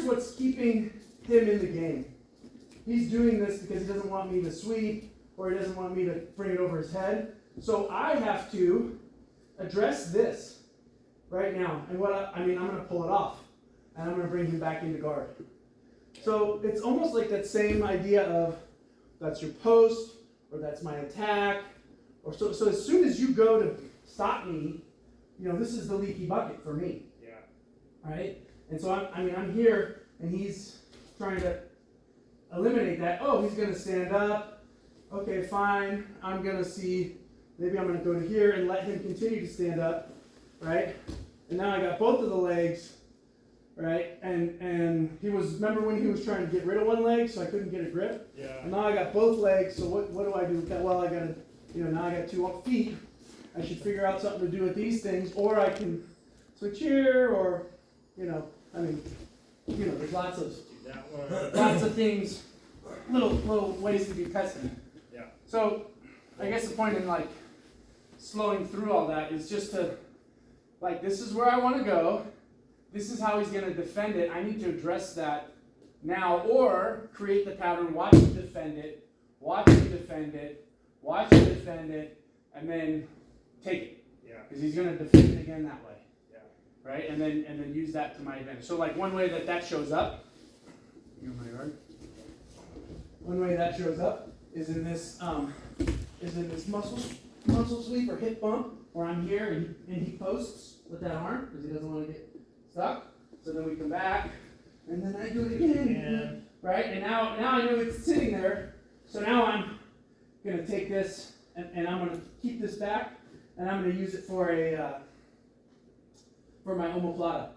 what's keeping him in the game. He's doing this because he doesn't want me to sweep, or he doesn't want me to bring it over his head. So I have to address this right now. And I'm gonna pull it off, and I'm gonna bring him back into guard. So it's almost like that same idea of that's your post, or that's my attack, or so as soon as you go to stop me, this is the leaky bucket for me. Yeah. Right? And so I'm here, and he's trying to eliminate that. Oh, he's gonna stand up. Okay, fine. I'm gonna see, maybe I'm gonna go to here and let him continue to stand up, right? And now I got both of the legs, right? And remember when he was trying to get rid of one leg so I couldn't get a grip? Yeah. And now I got both legs, so what do I do with that? Well, I gotta, now I got 2 feet. I should figure out something to do with these things, or I can switch here, or, I mean, there's lots of Do that one. lots of things, little ways to be pesky. Yeah. So, I guess the point in like slowing through all that is just to, like, this is where I want to go. This is how he's going to defend it. I need to address that now, or create the pattern, watch him defend it, watch him defend it, watch him defend it, and then take it. Yeah. Because he's going to defend it again that way. Yeah. Right? And then use that to my advantage. So like one way that shows up, one way that shows up is in this muscle sweep or hip bump, where I'm here and he posts with that arm because he doesn't want to get stuck. So then we come back and then I do it again. Right? And now I know it's sitting there. So now I'm gonna take this and I'm gonna keep this back and I'm gonna use it for my omoplata.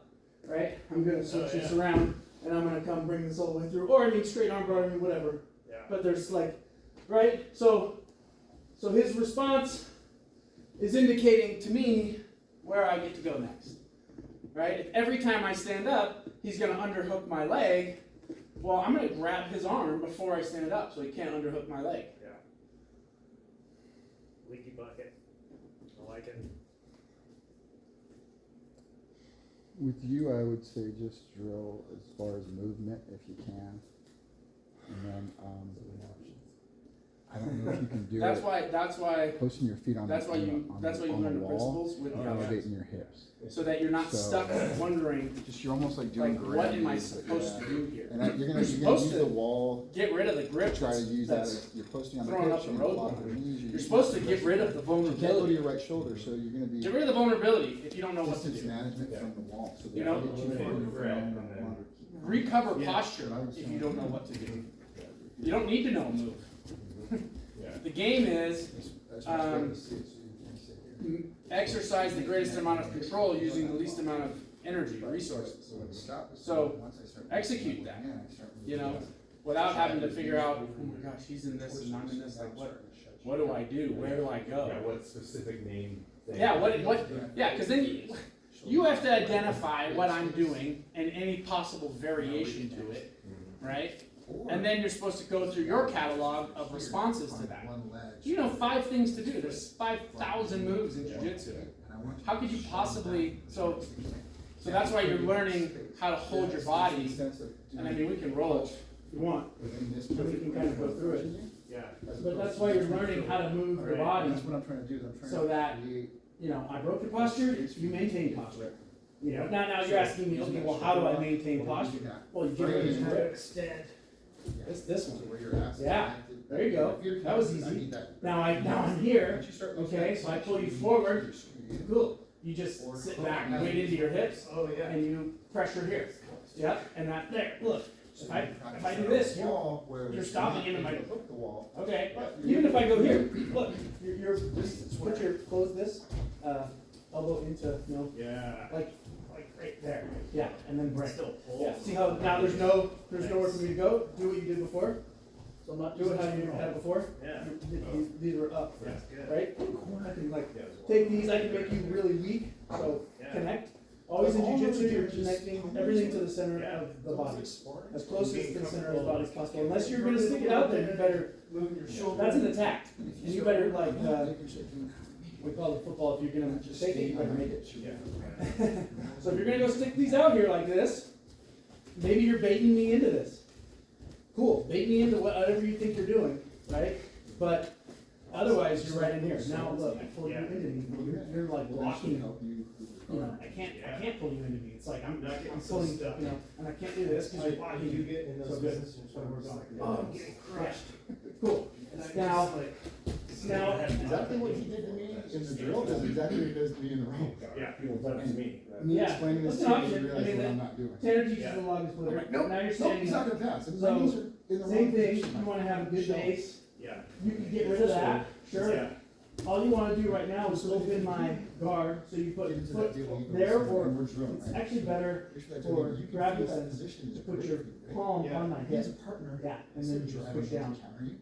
Right? I'm gonna switch this around and I'm gonna come bring this all the way through. Or I mean straight arm bar, whatever. Yeah. But there's like, right? So his response is indicating to me where I get to go next. Right? If every time I stand up, he's going to underhook my leg, well, I'm going to grab his arm before I stand up so he can't underhook my leg. Yeah. Leaky bucket. I like it. With you, I would say just drill as far as movement if you can. And then, I don't know if you can do That's it. why Posting your feet on that's why you on learn the wall, principles with the elevating your hips. so that you're not So- stuck wondering Just you're almost like doing like what am I grandies, supposed yeah. to do here? And you're gonna supposed use to the wall. Get rid of the grip. Try to use that that's as you're posting on the throwing hips. up the You're gonna road flop your knees. You're supposed to get rid of the You can't go to vulnerability. your right shoulder, so you're gonna be Get rid of the vulnerability if you don't know what to distance do. management from the wall. So You that know? get you further from the wall. Recover Yeah. posture I was if saying- you don't know what to do. You don't need to know a move. Yeah. The game is That's why it's great to see it, so you can sit here. exercise the greatest amount of control using the least amount of energy, resources, So when it stops, So, once I start execute moving that, again, I start moving you know, again. without having to figure out, oh my gosh, he's in this and I'm in this, like what do I do? Where do I go? Yeah, what specific name? thing? Yeah, yeah, because then you have to identify what I'm doing and any possible variation to it, right? And then you're supposed to go through your catalog of responses to that. One ledge. You know 5 things to do. There's 5,000 moves in jiu-jitsu. And I want you How to could you show possibly, that. so that's why you're learning how to hold your body. Sense of And I doing mean, we can roll if you want. within this and we can kind of go through it. Yeah. But that's why you're learning how to move your body That's what I'm trying to do, is I'm trying so to that, create. I broke your posture, you maintain posture. Now you're asking me, okay, well, how do I maintain posture? Well, you get rid of your grip. Extend. This So one. where you're at. Yeah, there you go. If you're- That was I easy. need that. Now I'm here. Once you start losing Okay, that so I pull you section, forward. you're screwed. Cool. You just sit back, weight into your hips, Oh, yeah. and you pressure here. Yep, and that there. Look, So if I you practice do that this, wall where you're it's stopping not into my- able to hook the wall. okay. Even if I go here, look, you're put your close this elbow into Yeah. like right there. Yeah, and then break. Still pull. Yeah. See how now there's nowhere for me to go. Do what you did before. So I'm not doing how you had it before. Yeah. These were up, That's good. right? I can like take these. I can make you really weak. So Yeah. connect. Always in jiu-jitsu, you're connecting everything to the center Yeah. of the body, Sparring. as close as to the center of the body as possible. Unless you're gonna stick it out there, you better. Moving your shoulder. That's an attack. And And you better like make yourself do- we call it football. If you're gonna Just take it, stay you better on make it. it. Yeah. So if you're gonna go stick these out here like this, maybe you're baiting me into this. Cool, bait me into whatever you think you're doing, right? But otherwise, you're right in here. Now look, I pull you into me. You're like blocking. Help you. I can't pull you into me. It's like I'm Not getting so pulling, stuck. and I can't do this because Why did you get in those So good. positions when we're going? Oh, I'm getting crushed. Cool. Now, now, Exactly what he did to me in the drill is exactly what he does to me in the ring. Yeah. People done it to me. Me Yeah. explaining this That's to an you, option. you realize I mean, what I'm not doing. Tanner teaches Yeah. the log I'm splitter. like, nope, Now you're nope, standing he's not up. gonna pass. And So, my knees are in the wrong Same thing, position. you wanna have a good base. Yeah. You can get rid of that, sure. Yeah. All you wanna do right now is open my guard, so you put Get into foot that deal, you go, there, and or we're drilling, it's right? actually better Here's what I for told you, you can grabbing feel that sense position is to put your great, right? palm Yeah. on my He has hip. a partner. Yeah, and Instead then of just driving push to down. counter you,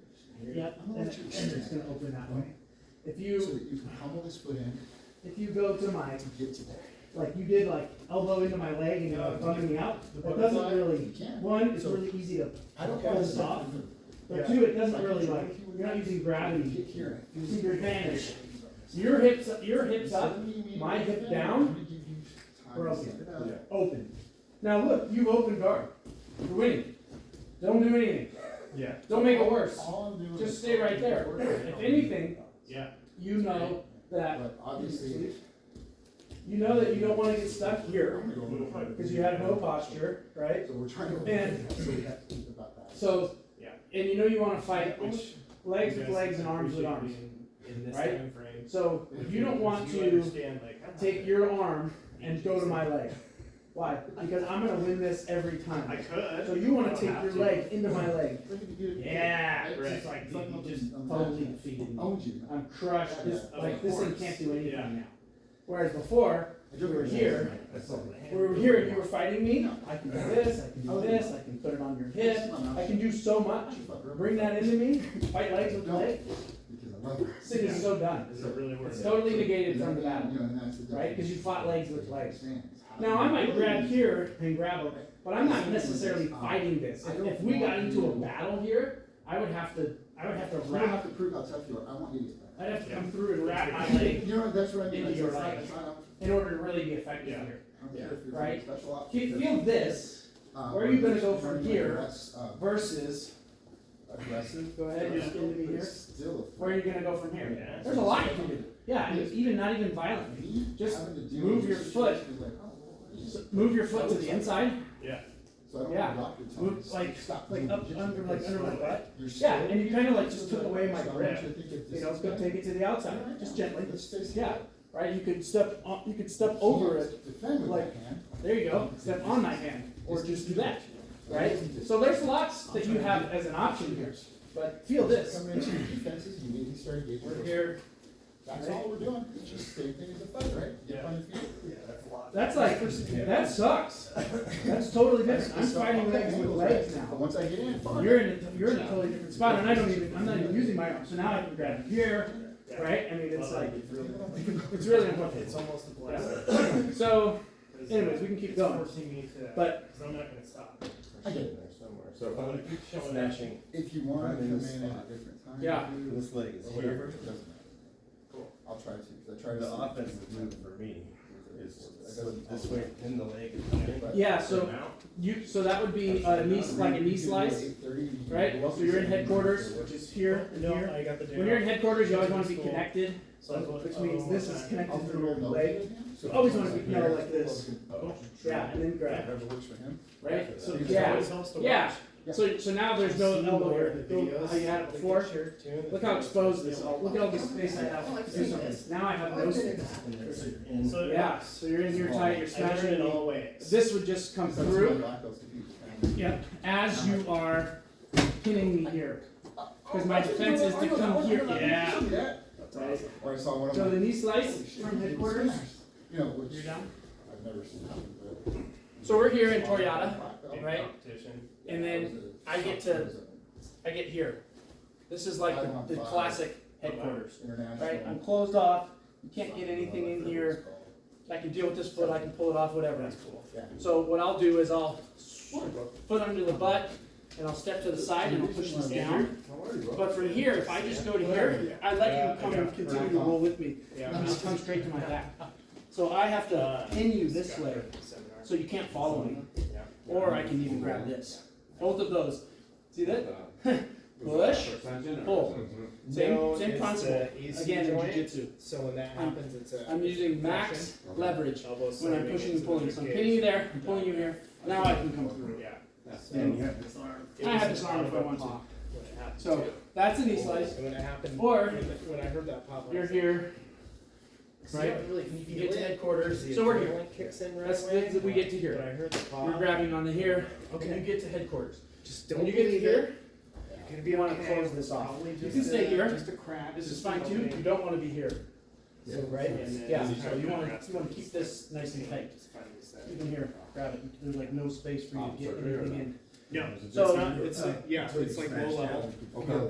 Yep, I'm gonna and let you it's extend. gonna open that way. If So you, that you can pummel this foot in if you go to my to get to there. like you did, like elbow into my leg and you're like bumming me out, The that doesn't butterfly, really, you can't. one, it's So- really easy to I don't pull have this off. Yeah. But two, it doesn't really like, you're not using gravity Kick here. to your advantage. So your hips up, my hip down, broken, open. Now look, you've opened guard. You're winning. Don't do anything. Yeah. Don't make it worse. All I'm doing Just is- stay right there. If anything, Yeah. you know that, But obviously. you know that you don't wanna get stuck here, because you have no posture, right? So we're trying to. And- So we have to think about that. So, Yeah. and you know you wanna fight Which legs you with guys legs and arms with appreciate arms. being in this right? time frame. So, you don't want You to understand, like, take your arm and go to my leg. Why? Because I'm gonna win this every I time. could. So you wanna I don't take have your to. leg into my leg. Yeah, Right. it's like, It's like you just I'm totally not- defeated me. Owned you. I'm crushed, this, Yeah, like, of this thing course. can't do anything Yeah. now. Whereas before, we were here, we were here and you were fighting me, I can do this, I can do this, I can put it on your hip, I can do so much. Bring that into me, fight legs with leg, Because I love her. Sid is so done. Does it really work? It's totally negated And from the then, battle. you know, and that's the right? 'Cause you fought legs with legs. Understand. Now, I might grab here and grab him, but I'm not necessarily fighting this. If we got into a battle here, I would have to You don't have wrap, to prove how tough you are, I want you to get better. I'd have to come through and wrap my leg You know, that's what I mean. Into It's your not- leg. it's not- in order to really be effective Yeah. here. I don't care if you're Right. special ops. Feel this where are you gonna go from here versus, Aggressive. go ahead, just into me But here. it's still a. Where are you gonna go from here? Yeah. There's a lot you can do. Yeah, and even not even violently. Me Just having to deal move with your this foot. situation is like, oh, what is So it? move your foot to the inside. Yeah. So I don't yeah. want the doctor telling me, Move like stop like moving, up just under because under my you're butt. you're Yeah, still- and you kind of like just took away my So I want grip. you to think if this You know, is go bad. take it to the outside, just gently. Let's stay Yeah, still. right. You could step on, you could step over it. Defend with like- that hand. There you go. Step on my hand, or just do that. Right. So there's lots that you have as an option here. But feel this. Coming into your defenses, you immediately start engaging. We're here. That's all we're doing, it's just same thing as a fight, right? Get Yeah. on your feet. Yeah, that's a lot. That's like that sucks. That's totally different. I'm fighting legs with legs But now. once I get in, fine. You're in a totally different spot, and I'm not even using my arm. So now I can grab here, right? I mean, it's like it's really important. It's almost a blessing. So, 'Cause anyways, we can keep it's going. forcing me to, But- because I'm not gonna stop. I get it. There somewhere. So if I'm I'm gonna keep showing snatching, If you want to I'm come in in this at a spot. different time. Yeah. this leg is Or whatever, here. it doesn't matter. Cool. I'll try to, because I try to. The see- offensive move for me is It slip doesn't- this way, pin the leg, and pin But- Yeah. So out. so that would be a knee, like a knee slice, 8:30, you can right? go up So you're in and- headquarters, which is here and No, here. I got the day When you're in off. headquarters, you always want to be connected, So I was- which means this is I'll connected do to a your little leg. note. So always want to be, you know, like this, Oh, yeah, and then grab, whatever works for him. right? So It yeah, always helps to yeah. watch. So now there's no elbow here. The Go videos, how you had it like before. this shirt too, and Look the how videos. exposed this all. Look at all the space I have to do something. Now I have no space. And So Yeah. So you're in here tight. You're I learned smashing it it all all. ways. This would just come That's my through. black belts to people. Yep. As you are pinning me here, because my defense is to come here. Yeah. Right. Or I saw one of So the them. knee slice from headquarters. You know, which You're down. I've never seen happen, but. So we're here in Toyota, In right? competition. And then I get here. This is like the classic headquarters. International. Right? I'm closed off. You can't get anything in here. I can deal with this foot. I can pull it off. Whatever. That's cool. Yeah. So what I'll do is I'll foot under the butt, and I'll step to the side and I'll push this down. But from here, if I just go to here, I let you come and continue to roll with me. Yeah. You just come straight to my back. So I have to pin you this way, Seminar. so you can't follow me. Yeah. Or I can even grab this. Both of those. See that? Push, pull. No, Same it's concept. the AC Again, in joint. jiu-jitsu. So when that happens, it's a. I'm using max leverage Elbow when I'm slamming pushing into and pulling. the So I'm cage. pinning you there, I'm pulling you here. Now I can come through. Yeah. and you have this arm. It I was have this arm if I a want to. pop when it happened, So too. that's a knee slice. And when it happened, Or when I heard that pop, I you're was here, like, right? "See, really, can You feel get to it?" headquarters. The So we're here. adrenaline kicks in right That's away. that we get to When here. I heard the pop, You're grabbing on the here. Okay. And you get to headquarters. just When don't you get to believe here, it. You're gonna be you wanna okay. close this off. Probably You just can stay a- here. Just a crack. this is just fine a too. opening. You don't want to be here. So right, and then Yeah. just So kinda you want rest to keep this nice and tight. Just find this, Even here, grab it. There's like no space for you to get anything in. No, So- it's not, it's like, yeah, it's like low level. Okay.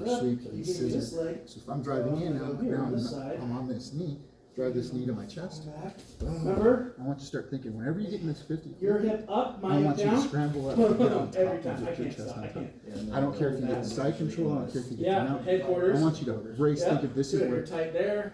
or it up. sweep, So and you give me this scissor. leg. So if I'm driving in, now, Here now on this side. I'm on this knee, drive this knee to my chest. Back. Remember, I want you to start thinking, whenever you get in this 50, your hip up, my I hip want you to down. scramble up and get on top Every of time. I your can't chest stop. on I top. can't. I don't care if you get side control, I don't care if you get Yeah, mount. headquarters. I want you to brace, Yeah, think of this is good. where, You're tight there.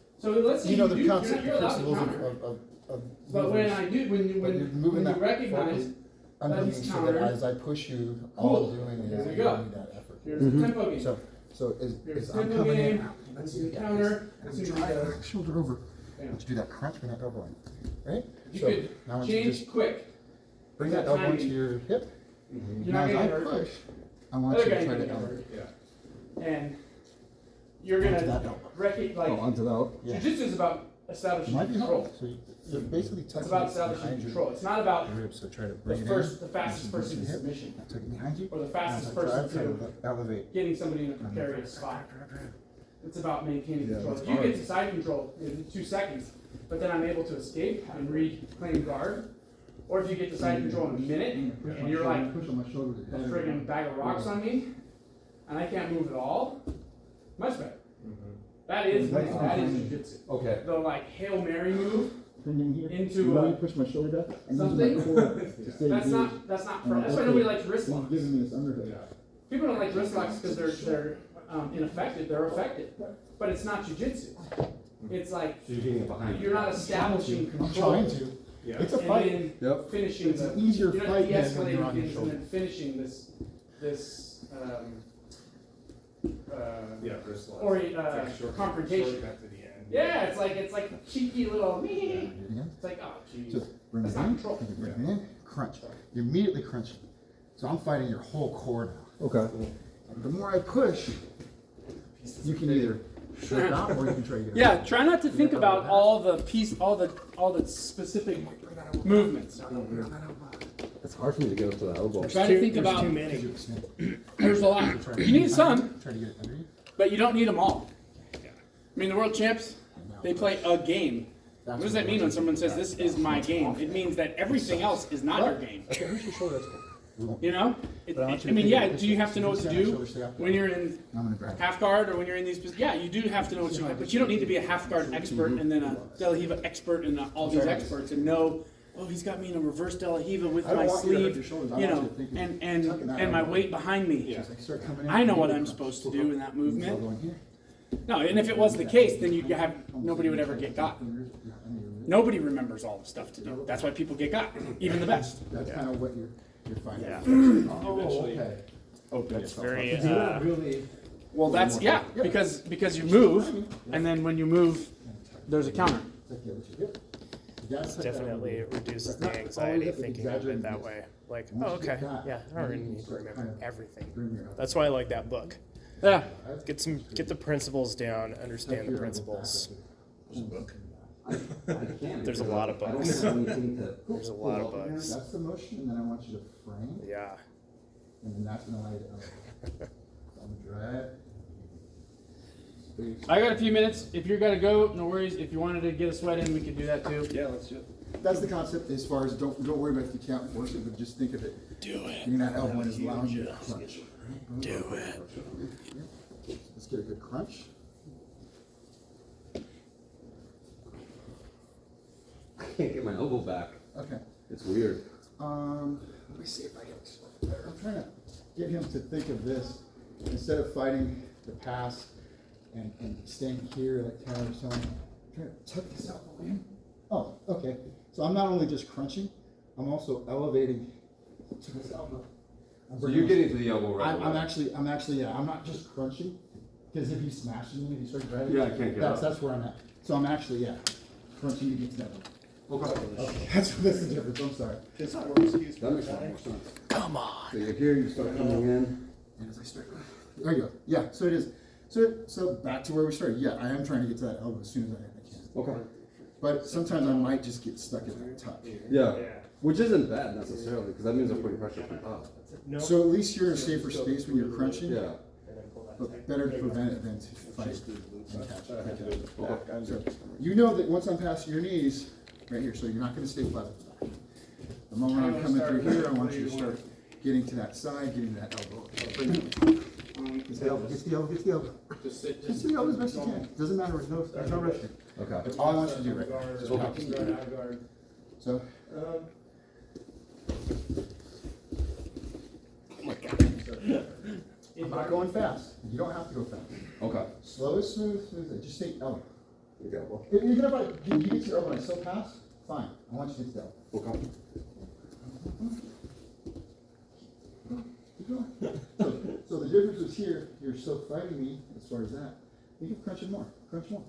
So let's say You know do, the you're concept, allowed to principles counter. of But when movers, I do, when you but you're moving when that you recognize focus underneath he's so that countered. as I push you, Cool. all I'm doing Here is we giving go. you that effort. here's the tempo game. So Here's as the I'm tempo coming game. in, Let's do the counter. I'm Let's see what he driving does. my shoulder over. I want you to do that crunch, bring that elbow in, right? You So, could now I want you to change just quick. bring that that elbow into timing. your hip. You're Now not as gonna I get hurt. push, I want Other you to guy try ain't to gonna get elbow. hurt. And you're Onto gonna that elbow. like onto the elbow. Yeah. jujitsu is about It establishing might be control. hard, so you're basically It's tucking about it establishing behind control. It's not about your ribs, so try to the bring it in. fastest person to Hip. submission Tuck it behind you. or the Now fastest as I drive, person try to elevate. getting somebody in a precarious spot. It's about maintaining Yeah, control. it's If you hard. get to side control in 2 seconds, but then I'm able to escape and reclaim guard, or if you get to side control in a minute and you're like Push on my shoulder with a the head. friggin' bag of rocks on me, and I can't move at all, much better. That is jiu-jitsu. Okay. The like Hail Mary move Bring in here. into You want me to push my shoulder back? I'm using my something. core to stay That's engaged. not that's why nobody likes wrist He's locks. giving me this underhook. People don't like wrist locks because they're ineffective. They're effective, but it's not jujitsu. It's like So you're getting it behind you. you're not establishing I'm control trying to. Yeah. It's a and fight. then Yep. finishing It's the an easier you're not fight than when de-escalating you're on your things and shoulder. then finishing this Yeah, wrist locks. or Shortcut- confrontation. shortcut to the end. Yeah, it's like cheeky little. Yeah, do it again. It's like oh geez. Just bring That's it not in, control. bring it in, crunch. You immediately crunch. So I'm fighting your whole core now. Okay. And the more I push, you can either shut it out or you can try to get it. Yeah, try not to think about all the specific movements. It's hard for me to get up to the elbow. Try to think There's about. too many. There's a lot. You need some, Try to get it under you. but you don't need them all. I mean, the world champs, they play a game. What does that mean when someone says this is my game? It means that everything else is not your game. Okay, here's your shoulder. That's cool. We won't- You know? But I want you I to mean, think yeah. of it Do you this have way. to know what to Stand on do shoulder, stay up. when you're in I'm gonna grab. half guard or when you're in these? Yeah, you do have to know what you like, but you don't need to be a half guard expert and then a De La Riva expert and all these experts and know. Oh, he's got me in a reverse De La Riva with I don't my want you to hurt sleeve, your shoulders. I you want know, you to think of and tucking that and my elbow. weight behind me. Just like start coming in. I know what I'm Crunch. supposed to do in that Elbow movement. in here. No, and if it was the case, then you'd have nobody would ever get got. Nobody remembers all the stuff to do. That's why people get got, even the best. That's kind of what you're finding. Yeah. Oh, okay. Oh, that's very. Really? Well, that's yeah, because you move, and then when you move, there's a counter. Tuck the other cheek. Yep. You gotta tuck that Definitely elbow. reduces That's the not anxiety always thinking of exaggerating it that this. way. Like, Once oh, you get okay, that, yeah, I then don't you need can to start remember kind of everything. bring your elbow. That's why I like that book. Yeah. Get the principles down, understand the principles. There's a lot of I don't books. have anything to. There's a lot of Well, books. That's the motion, and then I want you to frame, Yeah. and then that's gonna allow you to. I'm gonna drive. I got a few minutes. If you're gonna go, no worries. If you wanted to get a sweat in, we could do that too. Yeah, let's do it. That's the concept as far as don't worry about if you can't force it, but just think of it. Do it. Bringing that elbow in is allowing you to crunch. Do it. Let's get a good crunch. I can't get my elbow back. Okay. It's weird. Let me see if I can. I'm trying to get him to think of this instead of fighting the pass and staying here like Tyler was telling me. I'm trying to tuck this elbow in. Oh, okay. So I'm not only just crunching, I'm also elevating to this elbow. I'm So bringing you're this- getting to the elbow right I'm away. actually, yeah, I'm not just crunching, because if he smashes me, if he starts grabbing Yeah, I can't get up. that's where I'm at. So I'm actually, yeah, crunching to get to that level. Okay. Okay, that's the difference, I'm sorry. That makes a lot more sense. Come on. So you're here, you start coming in. And as I start, there you go, yeah, so it is, so back to where we started, yeah, I am trying to get to that elbow as soon as I can. Okay. But sometimes I might just get stuck at that tuck. Yeah. Which isn't bad necessarily, because that means I'm putting pressure from top. No. So at least you're in a safer space when you're crunching, Yeah. but better to prevent it than to fight and catch. Okay. So you know that once I'm past your knees, right here, so you're not gonna stay flat at the back. The moment I'm coming through here, I want you to start getting to that side, getting to that elbow. Get the elbow, get the elbow, get the elbow. Just sit. Just do the elbow as best you can. Doesn't matter, there's no rush here. Okay. That's all I want you to do right now. Just practice. So, I'm not going fast. You don't have to go fast. Okay. Slow as smooth, just say elbow. You got one. Even if you get to your elbow and I still pass, fine. I want you to get to the elbow. Okay. Keep going. So the difference is here, you're still fighting me as far as that. You can crunch it more, crunch more.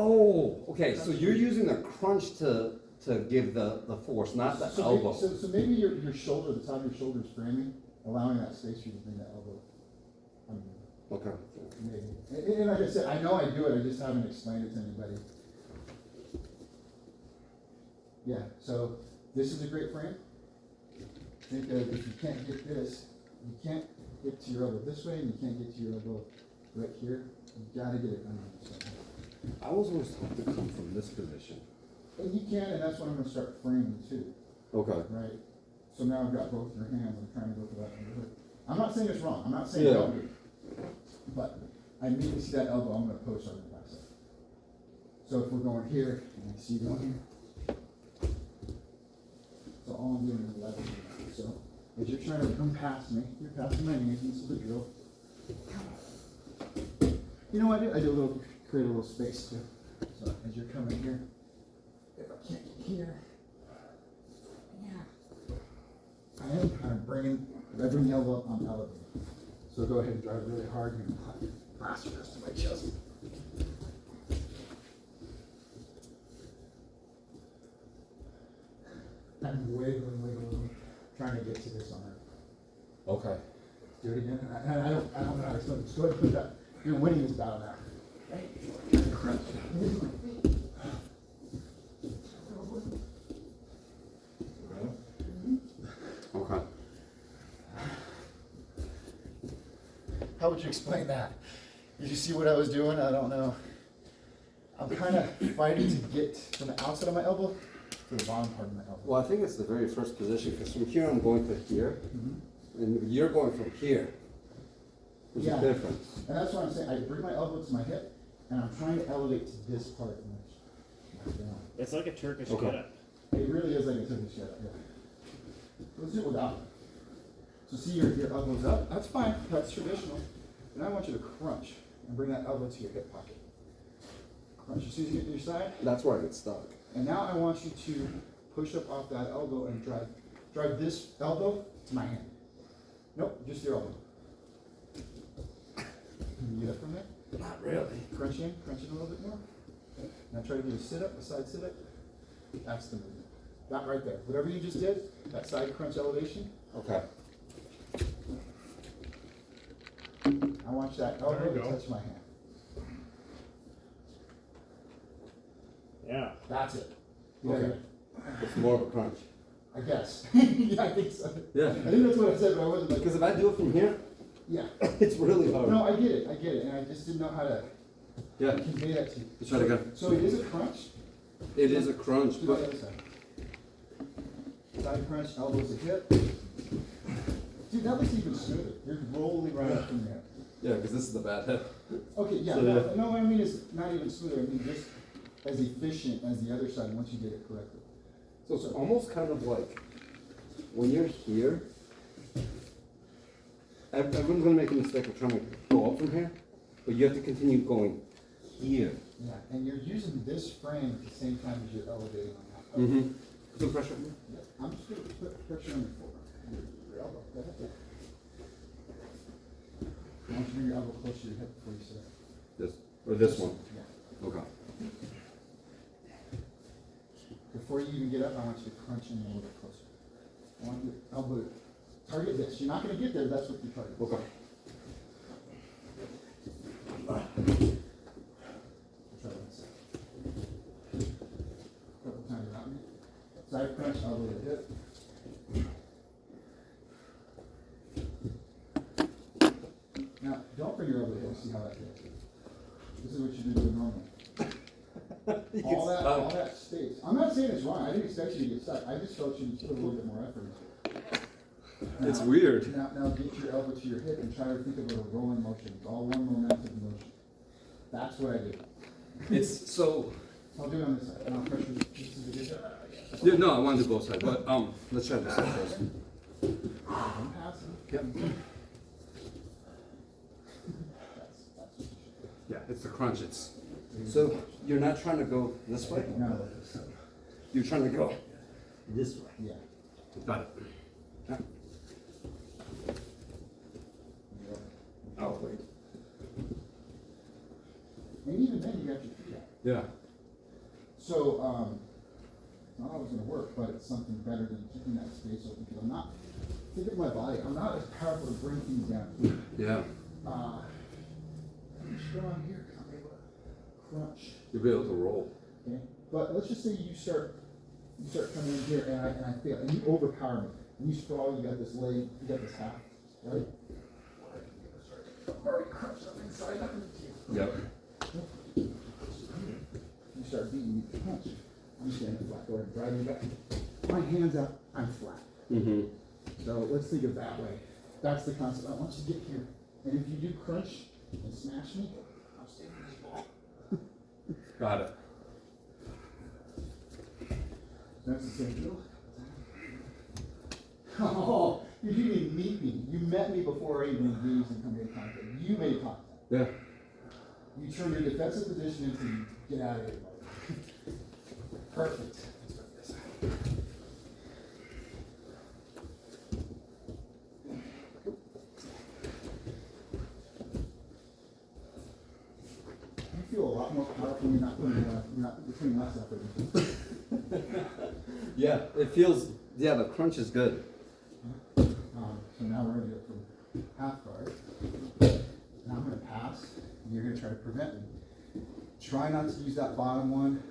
Oh, okay, so you're using the crunch to give the force, not the So elbow. So maybe your shoulder, the top of your shoulder is framing, allowing that space for you to bring that elbow. Okay. Maybe. And like I said, I know I do it, I just haven't explained it to anybody. Yeah, so this is a great frame. Think that if you can't get this, you can't get to your elbow this way, and you can't get to your elbow right here. You gotta get it under somehow. I was always taught to come from this position. And you can, and that's what I'm gonna start framing too, Okay. right? So now I've got both your hands, I'm trying to go for that underhook. I'm not saying it's wrong, I'm not saying Yeah. don't do it. But I immediately see that elbow, I'm gonna post on the backside. So if we're going here, and I see you going here. So all I'm doing is leveling it. So as you're trying to come past me, you're passing my knees, this is the drill. You know what I do? I do a little, create a little space too. So as you're coming here, if I can't get here, I'm bringing the elbow up, I'm elevating. So go ahead and drive really hard, you're gonna blast the rest of my chest. I'm wiggling, trying to get to this arm. Okay. Do it again. I don't know how to explain it. Just go ahead and put that. You're winning this battle now. Crunch. Okay. How would you explain that? Did you see what I was doing? I don't know. I'm kind of fighting to get from the outside of my elbow to the bottom part of my elbow. Well, I think it's the very first position, because from here I'm going to here, and you're going from here. There's Yeah. a difference. And that's what I'm saying. I bring my elbow to my hip, and I'm trying to elevate to this part. Down. It's like a Turkish Okay. get-up. It really is like a Turkish get up. Yeah. Let's do it without it. So see your elbows up. That's fine. That's traditional. And I want you to crunch and bring that elbow to your hip pocket. Crunch as soon as you get to your side. That's where I get stuck. And now I want you to push up off that elbow and drive this elbow to my hand. Nope, just your elbow. Can you get up from there? Not really. Crunch in a little bit more. Now try to do a sit up, a side sit up. That's the movement. That right there. Whatever you just did, that side crunch elevation. Okay. I want that elbow to touch my hand. Yeah. That's it. Okay. It's more of a crunch. I guess. Yeah, I think so. Yeah. I think that's what I said, but I wasn't like. Because if I do it from here, Yeah. it's really hard. No, I get it, and I just didn't know how to Yeah. convey that to you. Let's try it again. So it is a crunch. It is a crunch, Do the but other side. Side crunch, elbows to hip. Dude, that looks even smoother. You're rolling right up from there. yeah, because this is the bad head. Okay, yeah, So, no, what I mean is not even smoother, I mean just as efficient as the other side once you get it correctly. So it's almost kind of like when you're here, everyone's gonna make a mistake of trying to go up from here, but you have to continue going here. Yeah, and you're using this frame at the same time as you're elevating on that. Mm-hmm. Put some pressure. Yeah, I'm just gonna put pressure on your forearm, your elbow. Go ahead. I want you to bring your elbow close to your hip before you sit up. This or this one. Yeah. Okay. Before you even get up, I want you to crunch in a little bit closer. I want your elbow to target this. You're not gonna get there, that's what you target. Okay. Try this. Couple times around me. Side crunch, elbow to hip. Now, don't bring your elbow to hip, see how that goes. This is what you do normally. All that space. I'm not saying it's wrong. I didn't expect you to get stuck. I just felt you to put a little bit more effort into it. It's weird. Now get your elbow to your hip and try to think of a rolling motion. It's all one momentum motion. That's what I did. It's so. I'll do it on this side. And I'll pressure this. This is a good job. Yeah, no, I want to do both sides, but let's try this side first. I'm passing. Yep. That's what you should do. Yeah, it's the crunch. It's so you're not trying to go this way. No. You're trying to go this way. Yeah. Got it. Yeah. Oh wait. And even then, you got your feet out. Yeah. So, not always gonna work, but it's something better than keeping that space open, because I'm not, think of my body, I'm not as powerful to bring things down here. Yeah. I'm strong here, 'cause I'm able to crunch, You'll be able to roll. okay? But let's just say you start coming in here and I fail, and you overpower me, and you sprawl, you got this leg, you got this half, right? I've already crunched up inside, nothing to do. Yep. You start beating me with the punch. I'm standing flat, go ahead and drive me back. My hands up, I'm flat. Mm-hmm. So let's think of that way. That's the concept. I want you to get here. And if you do crunch and smash me, I'm standing in this ball. Got it. That's the same deal. Oh, you didn't even meet me. You met me before I even engaged and come into contact. You made contact. Yeah. You turn your defensive position into get out of here, buddy. Perfect. Let's go this side. You feel a lot more powerful when you're putting less effort into it. Yeah. It feels. Yeah, the crunch is good. So now we're gonna do it from half guard. Now I'm gonna pass, and you're gonna try to prevent me. Try not to use that bottom one,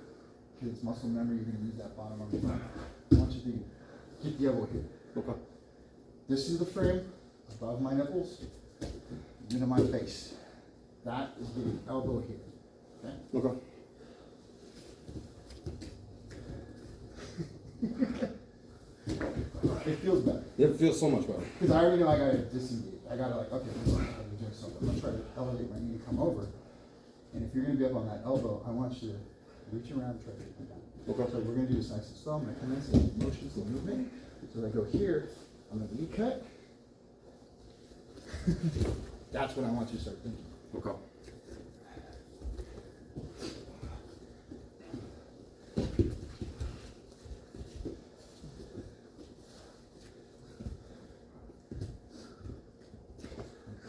because it's muscle memory, you're gonna use that bottom one. I want you to get the elbow here. Okay. This is the frame, above my nipples, into my face. That is getting elbow here, okay? Okay. It feels better. It feels so much better. Because I already know I gotta disengage. I gotta like, okay, this is how I'm doing something. I'm gonna try to elevate my knee to come over. And if you're gonna be up on that elbow, I want you to reach around and try to get me down. Okay. So we're gonna do this nice and slow. I'm gonna come in, so motions and movement. So I go here, I'm gonna knee cut. That's what I want you to start thinking. Okay.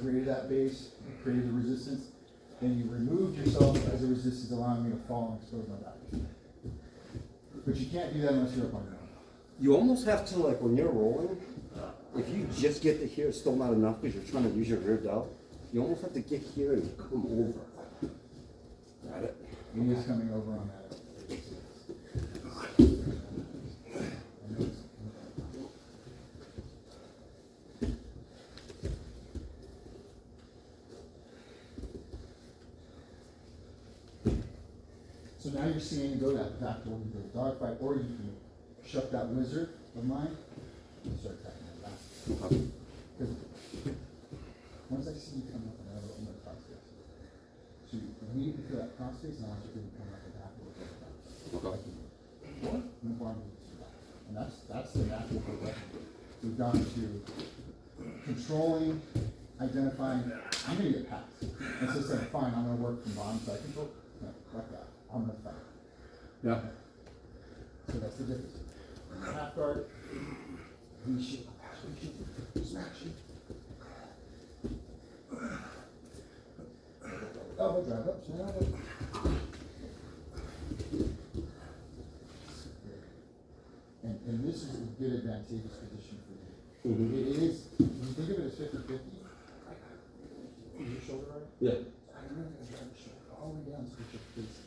Created that base, created the resistance, then you removed yourself as a resistance, allowing me to fall and expose my back. But you can't do that unless you're up on your own. You almost have to, like, when you're rolling, if you just get to here, it's still not enough because you're trying to use your rear delt. You almost have to get here and come over. Got it. He is coming over on that. So now you're seeing go that back door into the dogfight, or you can shut that wizard of mine and start attacking that back. Because once I see you come up and out of the cross face, so you immediately feel that cross face, and I want you to come up and back a little bit. Okay. No problem with that. And that's the natural progression. We've gone to controlling, identifying, I'm gonna get past. And so saying, fine, I'm gonna work from bottom side control. No, like that. I'm gonna fight. Yeah. So that's the difference. Half guard, reshoot, smash it. Elbow drive up, so now and this is a good advantageous position for you. Mm-hmm. It is, when you think of it as 50-50, your shoulder right? Yeah. I'm really gonna drive the shoulder all the way down to get your face.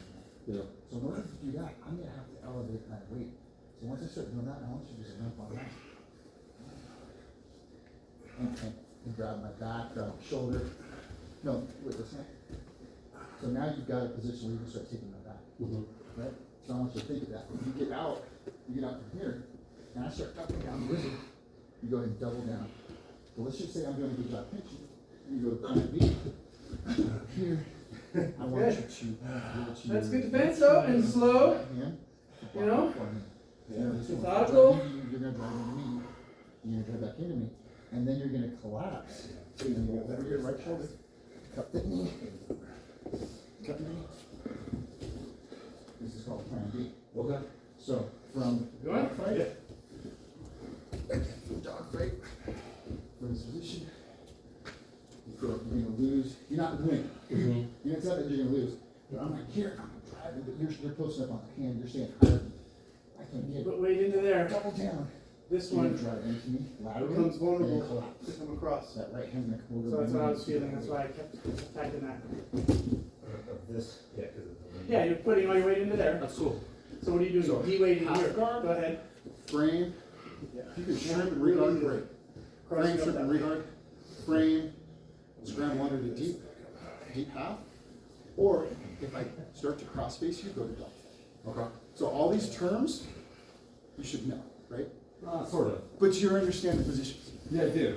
Yeah. So in order to do that, I'm gonna have to elevate my weight. So once I start doing that, I want you to just limp on that. And grab my back, grab my shoulder. No, wait, listen. So now you've got a position where you can start taking my back, Mm-hmm. right? So I want you to think of that. If you get out from here, and I start cutting down the wizard, you go ahead and double down. Well, let's just say I'm doing a good job pinching. You go to plan B. Here, I want you to. That's good defense though, and slow. You know? Methodical. You're gonna drive into me. You're gonna drive back into me, and then you're gonna collapse. So you're gonna go over your right shoulder, cut the knee, cut the knee. This is called Plan B. Okay. So from dogfight, from dogfight, for this position, you feel like you're gonna lose. You're not winning. Mm-hmm. You know, it's not that you're gonna lose. But I'm like here, I'm driving you're close enough on the hand, you're staying higher. I can't get Put it. weight into there. Double down. This You wanna one. drive into me laterally. Becomes and vulnerable collapse. to come across. That right hand neck will So go. that's what I was feeling. That's why I kept attacking that. This. Yeah, because of the. Yeah, you're putting all your weight into there. That's cool. So what are you doing? So, De-weighting half here. guard. Go ahead. Frame. Yeah. You can shrimp and regard, Really great. cross Frame, it up shrimp that and way. regard. Frame, scramble under the deep half. Or if I start to cross face you, go to depth. Okay. So all these terms, you should know, right? Sort of. But you understand the positions. Yeah, I do.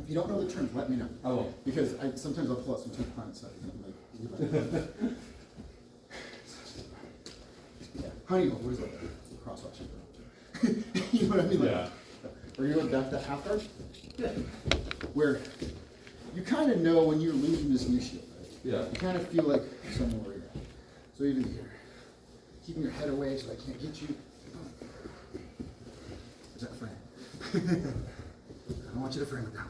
If you don't know the terms, let me know. I will. Because sometimes I'll pull out some two planet stuff and I'm like, yeah. Honeycomb, what is that? Crosswatch. You know what I mean? Like, Yeah. Or you know that half guard? Yeah. Where you kind of know when you're losing this knee shield, right? Yeah. You kind of feel like somewhere where you're at. So even here, keeping your head away so I can't get you. Is that frame? I don't want you to frame it down.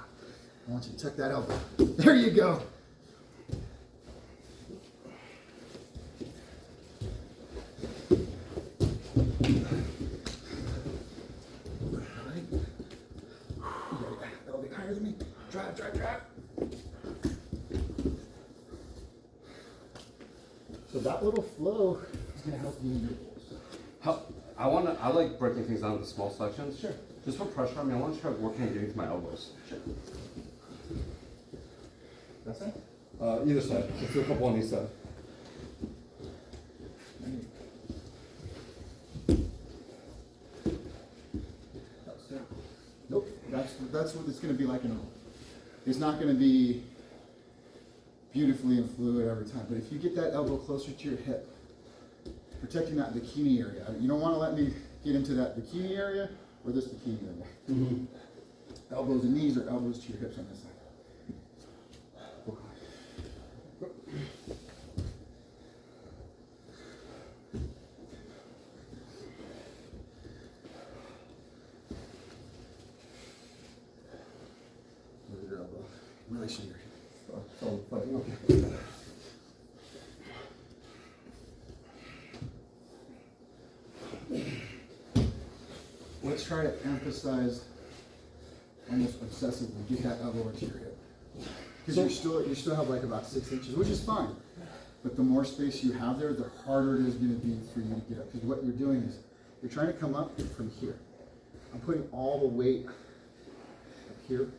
I want you to tuck that elbow. There you go. Alright. You gotta get a little bit higher than me. Drive, drive, drive. So that little flow is gonna help you in your goals. I like breaking things down into small sections. Sure. Just put pressure on me. I want to try working and getting to my elbows. Sure. That's it? Either side. Let's do a couple on each side. Nope, that's what it's gonna be like in a roll. It's not gonna be beautifully and fluid every time, but if you get that elbow closer to your hip, protecting that bikini area, you don't wanna let me get into that bikini area or this bikini area. Mm-hmm. Elbows and knees or elbows to your hips on this side. Look at your elbow. Really shoot your hip. So, okay. Let's try to emphasize almost obsessively, get that elbow into your hip. Because you still have like about 6 inches, which is fine. But the more space you have there, the harder it is gonna be for you to get up. Because what you're doing is, you're trying to come up from here. I'm putting all the weight up here.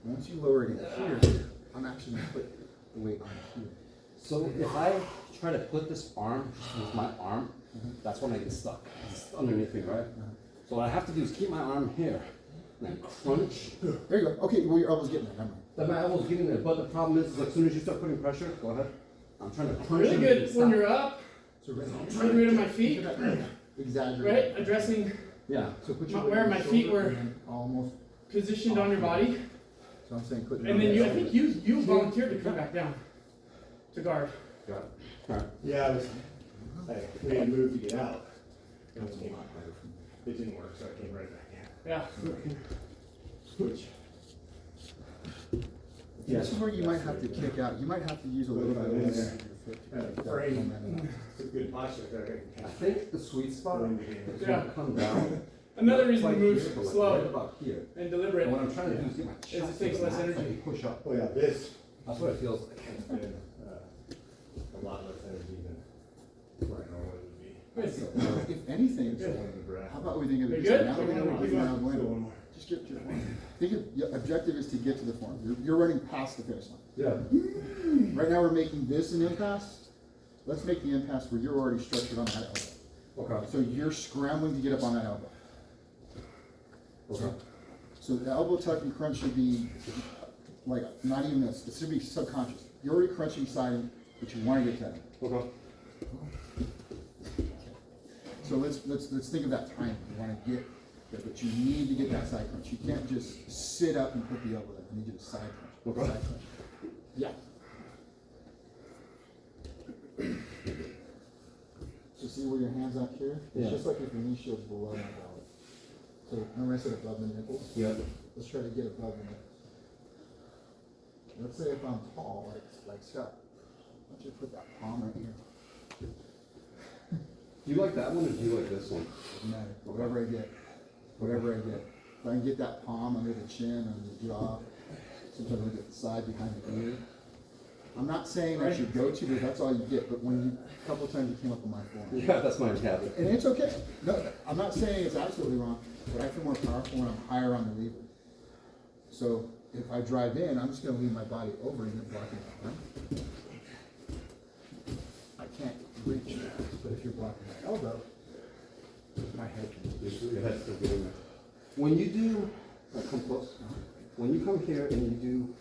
Once you lower it in here, I'm actually gonna put the weight on here. So if I try to put this arm just with my arm, that's when I get stuck. It's underneath me, right? So what I have to do is keep my arm here and then crunch. There you go. Okay, well your elbow's getting there, never mind. Then my elbow's getting there, but the problem is as soon as you start putting pressure, go ahead. I'm trying to crunch. Really and good stop. when you're up, So right right rid of my feet, exaggerate. right? Addressing, Yeah. So put Not your where my feet shoulder were- and then almost. positioned on your body. So I'm saying put. And then you, I think you volunteered to come back down to guard. Got it. All right. Yeah, we had moved to get out. And it came out. It didn't work, so I came right back in. Yeah. Which, This is where you might have to kick out. You might have to use a little bit of weight. frame, it's a good posture. I think the sweet spot is Yeah. going to come down. Another reason right to move here, but like slow right about here. and deliberate. And what I'm trying to do is get my Is chest it takes to the less mat so I energy. can push up. Oh yeah, this That's what it feels like. has been a lot less energy than what I normally would be. Good. If anything, Still under the breath. how about we think of it You just good? now? Keep going, keep Now, going. wait. Still one more. Just get to the form. Think of, your objective is to get to the form. You're running past the finish line. Yeah. Right now we're making this an impasse. Let's make the impasse where you're already structured on that elbow. Okay. So you're scrambling to get up on that elbow. Okay. So the elbow tuck and crunch should be like not even this. It should be subconscious. You're already crunching side, but you want to get to that. Okay. So let's think of that time. You want to get there, but you need to get that side crunch. You can't just sit up and put the elbow there. I need you to side crunch. Okay. Side crunch. Yeah. So see where your hands up here? It's Yeah. just like if your knee shield's below my belly. So remember I said above the nipples? Yeah. Let's try to get above the nipples. Let's say if I'm tall, like Scott, why don't you put that palm right here? Do you like that one or do you like this one? Doesn't matter, whatever I get, whatever I get. If I can get that palm under the chin, under the jaw, sometimes I get the side behind the ear. I'm not saying that's your go-to, but that's all you get, but when you, a couple times you came up on my form. Yeah, that's my habit. And it's okay. No, I'm not saying it's absolutely wrong, but I feel more powerful when I'm higher on the lever. So if I drive in, I'm just gonna leave my body over and then blocking my arm. I can't reach, but if you're blocking my elbow, my head can. Your head's still getting there. When you do, come close. When you come here and you do,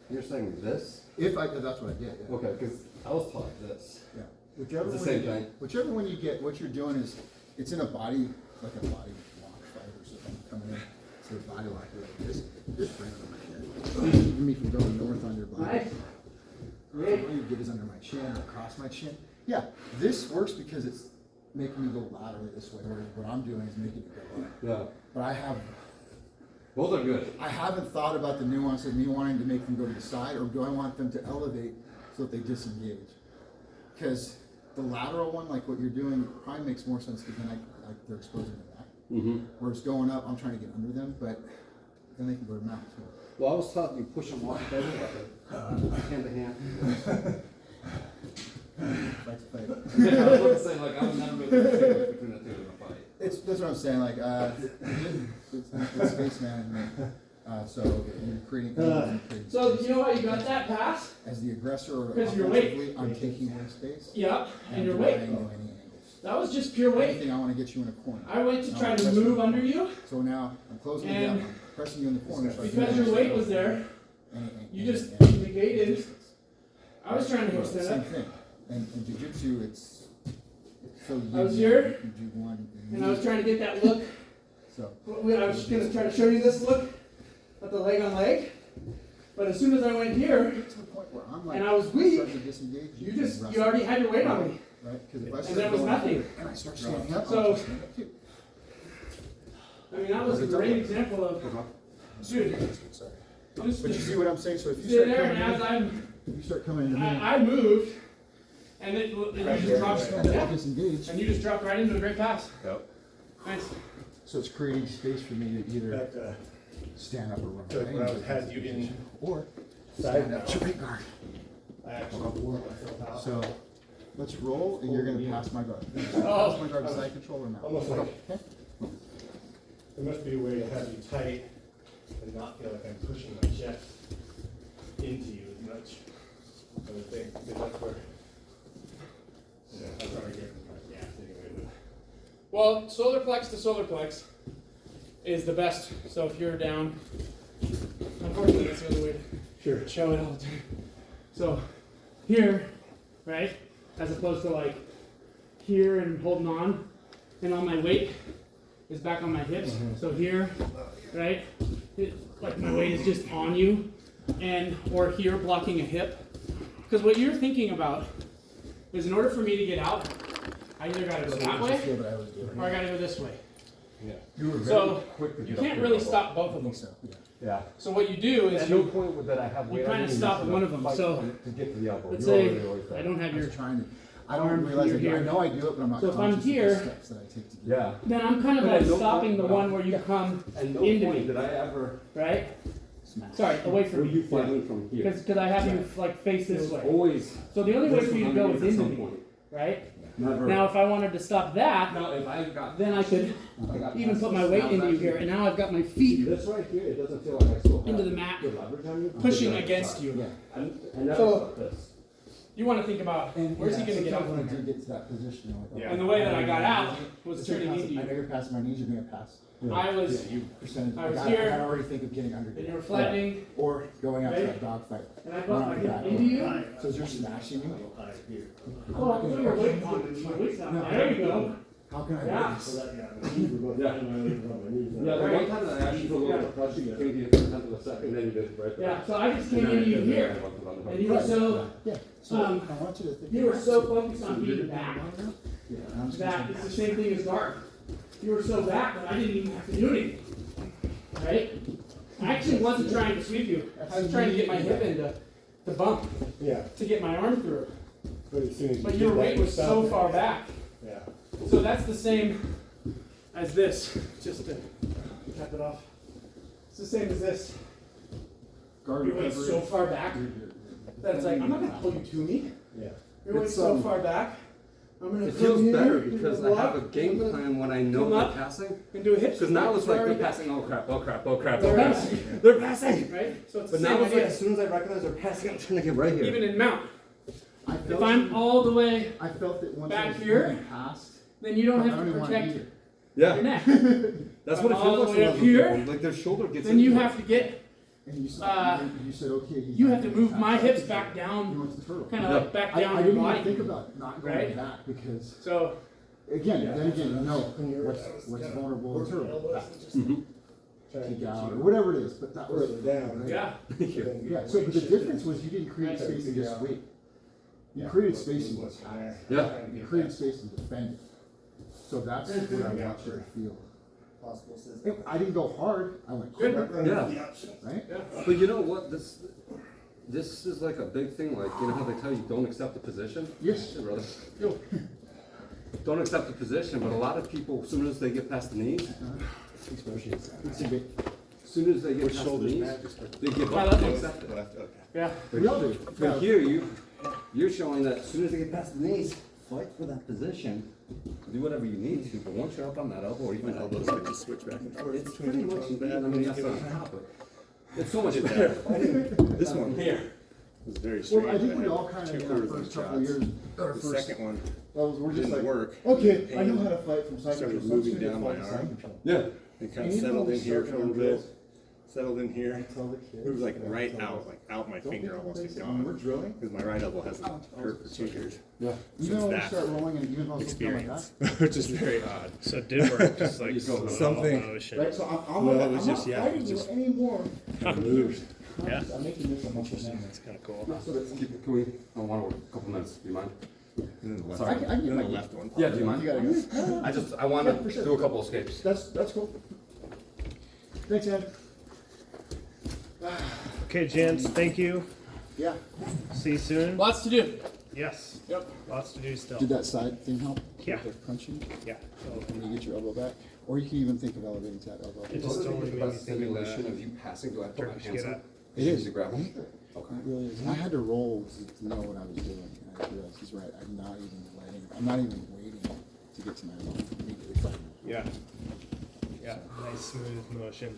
you're saying this? If that's what I get, yeah. Okay, because I was taught this. Yeah. Whichever It's the one same you get- thing. Whichever one you get, what you're doing is, it's in a body, like a body lock fight or something, coming in, so a body lock, you're like this, right under my head. Keeping me from going north on your body. Nice. What you get is under my chin, or across my chin. Yeah, this works because it's making me go laterally this way, whereas what I'm doing is making it go up. Yeah. But Both are good. I haven't thought about the nuance of me wanting to make them go to the side, or do I want them to elevate so that they disengage? Because the lateral one, like what you're doing, probably makes more sense because then they're exposing the back. Mm-hmm. Whereas going up, I'm trying to get under them, but then they can go to mount too. Well, I was taught you push them off better, like hand to hand. Fight's a fight. Yeah, I was going to say, like, I would never really distinguish between the two in a fight. That's what I'm saying, like, it's space management, so you're creating. So space. you know why you got that pass? As the aggressor or Because your weight. offensively, I'm taking away space. Yep, and your I'm weight. denying you any angles. That was just pure weight. Anything, I wanna get you in a corner. I went to No, try to press move you. under you So now, I'm closing the And gap, I'm pressing you in the corner. So I because can your weight was there. You just negated. distance. I was trying to go stand Same up, thing, and in jujitsu, it's so. I was yin, here, you can do one, and I was trying to get that look. So, I was gonna try to show you this look at the leg on leg, but as soon as I went here to the point where I'm like. and I was weak, starting to disengage, you can just wrestle. you already had your weight on me. Right, because if I And start there was going nothing. here and I start standing up, So- I'll just stand up too. I mean, that was a great example of, dude, Sorry. just But you see what I'm saying, so if you sit start there and coming as in, you start coming into me. I moved, and it you just dropped, yeah, Disengage. and you just dropped right into a great pass. Yep. Nice. So it's creating space for me to either That, stand up or run so away. when I was had you in Or side stand up to right guard. I actually wore myself out. So let's roll and you're gonna pass my guard. Oh. Pass my guard to side control or mount. Almost like- Okay? There must be a way to have you tight and not feel like I'm pushing my chest into you as much. I would think, because that's where, I'm probably getting my gas anyway, Well, solar plex to solar plex is the best. So if you're down, unfortunately, that's the other way to show it all the time. So here, right, as opposed to like here and holding on, and all my weight is back on my hips. So here, right, like my weight is just on you, and or here blocking a hip. Because what you're thinking about is in order for me to get out, I either got to go that way Feel that I was doing. or I got to go this way. Yeah. You were very So quick to you get up can't here, really though. stop both I of them. think so, yeah. Yeah. So what you do is At no you, point would that I have you weight on kinda me, stop just one of them, fight so to get to the elbow. let's You say already always I have. don't have I your was trying to, I arm don't realize here, I do. I here. know I do it, but I'm not So if I'm conscious of here- the steps that I take to get. Yeah. then I'm kind of But like at no stopping the point- one where you come At no into point me, did I ever, right? Smash. Sorry, away were from you me. fighting from here? Because I have you like face this way. Always. So the only way for you to go is at into some me, point. right? Never. Now if I wanted to stop that, Now, if I got. then I could I got even past put this, my weight now into you it's here, actually- and now I've got my feet This right here, it doesn't feel like I still have into the mat, good leverage on you. pushing Because against I'm you. Yeah. I never So- thought this. You want to think about where's he going to get out When from I do here? get to that position, I'm like, oh, Yeah. And the way that I got out was It's gonna turning pass- into I know you. you're passing my knees, you're gonna pass. I was, Yeah, you percentage. I was I here, already think of getting under. and you there. were flattening, Or going out to right? that dog fight. and I brought my hip into you. So as you're smashing you, Oh, I'll put your weight on my waist down. There you go. how can I? Yeah. raise? Yeah, the one time that I actually took a little pressure, you came to your 10th of a second, then you did it right there. Yeah, so I just came into you here, and you were so, Yeah, so Um, I want you to think. you were so focused on being back, Yeah, and I'm just that gonna it's the same thing as guard. You were so back that I didn't even have to do anything, right? I actually wasn't trying to sweep you. I was trying to get my hip into the bump Yeah, to get my arm through. but as soon as you But did your that, weight you was so stopped it. far back. Yeah. So So that's the same as this, just to cap it off. It's the same as this. Guard Your weight's so far back that it's like, I'm not gonna pull you to me. Yeah. Your weight's so far back. I'm gonna It come feels here, better you're because gonna I have a walk, game I'm gonna plan when I know come they're up. passing. And do a hip Because now it's like they're already- passing, oh crap, oh crap, oh crap, They're oh crap. passing. They're passing! Right? So it's But the now same it's like idea. as soon as I recognize they're passing, I'm trying to get right here. Even in mount. I If felt I'm all the way, I felt it once back I was here, moving past. then you don't I have don't to even want to protect be there. Yeah, your neck. that's what it all feels the like way sometimes up with here, people. Like their shoulder gets Then you into it. have to get, And you said, you said, okay. he's you not have to gonna move pass. my hips back You down, know, it's the turtle. kind of Yeah. like back I down your didn't body. even think about not going Right? back because, So, again, then again, no, what's vulnerable to turtle. Kick out or whatever it is, but that was. down. yeah. Yeah, so but the difference was you didn't create space and just wait. You created space and just attack. Yeah. You created space and defended. So that's what I want you to feel. I didn't go hard, I went quick, Yeah. right? But you know what? This is like a big thing. Like, you know how they tell you don't accept the position? Yes. Yeah, brother. Don't accept the position, but a lot of people, as soon as they get past the knees, It's a bit, as soon as they get past the knees, they give up and accept it. Yeah. we all do. But here, you're showing that as soon as they get past the knees, fight for that position, do whatever you need to, but once you're up on that elbow or even elbows, like just switch back and forth. It's pretty much, I mean, that's not half, but it's so much better. This one Here. was very strange. Well, I think I we had all kind of, two in our quarters first of couple of shots. years, our The first, second one we're just didn't like, work. okay, I know how to fight from side Started control. so I'm moving just gonna down my fight side arm. control. Yeah. It kind And of even settled when in we here start for a little doing bit. Settled in here. Tell the kids. It was like that right tell out, them, like out my don't finger think almost they had say, when we're gone. drilling, Because my right elbow hasn't hurt for 2 years. Yeah. even when we that start rolling and even though it's something like that, Experience, which is very odd. So it did work, just like You go with something. motion. right, so I'm Well, not, it was I'm not just- yeah, it fighting was you just- anymore. Moved. Yeah. I'm making this a muscle memory. That's kind of cool. So that's- Can we, I want a couple minutes, do you mind? And then the left Sorry. one. I can get Then my- the left one. Yeah, do you mind? You gotta go. I want Yeah, for to sure. do a couple escapes. That's cool. Thanks, Ed. Okay, gents, thank you. Yeah. See you soon. Lots to do. Yes. Yep. Lots to do still. Did that side thing help? Yeah. With the crunching? Yeah. When you get your elbow back? Or you can even think of elevating to that elbow. It just totally made me think of Simulation that. of you passing, do I put my Turkish hands get up? up. It is. To grab them? It really is. And I had to roll to know what I was doing. And I realized he's right. I'm not even waiting to get to my elbow. Immediately fighting. Yeah. Yeah. Nice smooth motion.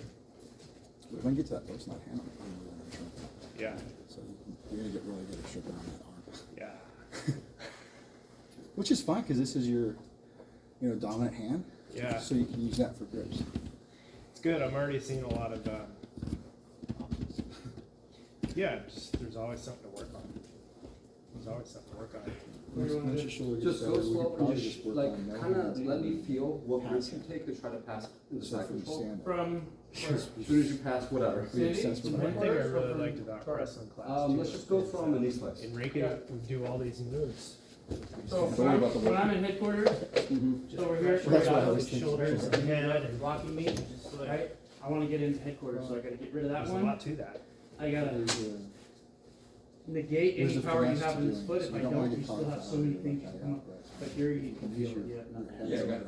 But if I can get to that post, not hand, I'm really gonna shrink. Yeah. So you're gonna get really good at shrinking on that arm. Yeah. Which is fine, because this is your, dominant hand. Yeah. So you can use that for grips. It's good. I'm already seeing a lot of. Yeah. Just there's always something to work on. There's always something to work on. Once your shoulder gets Just better, go we could slow and probably just work like on knowing kind how of to let me feel what pass risk you it. take to try to pass into So side if we control. stand up. From As soon as you pass whatever. We assess what One our- thing I really liked about wrestling class. too Let's just go from the knee slice. In Reiki, we do all these moves. So Don't worry about the when weight. I'm in headquarters, Just over here, Well, that's what I right was out, thinking. shoulders and head and blocking me, right? I wanna get into headquarters, so I gotta get rid of that There's a one. lot to that. I gotta There's negate any there's a power you finesse have to in this doing foot. this. If You I don't wanna don't, you get still caught have off so many guard. things that come up. But here you can feel it, you have nothing. Yeah, I got it.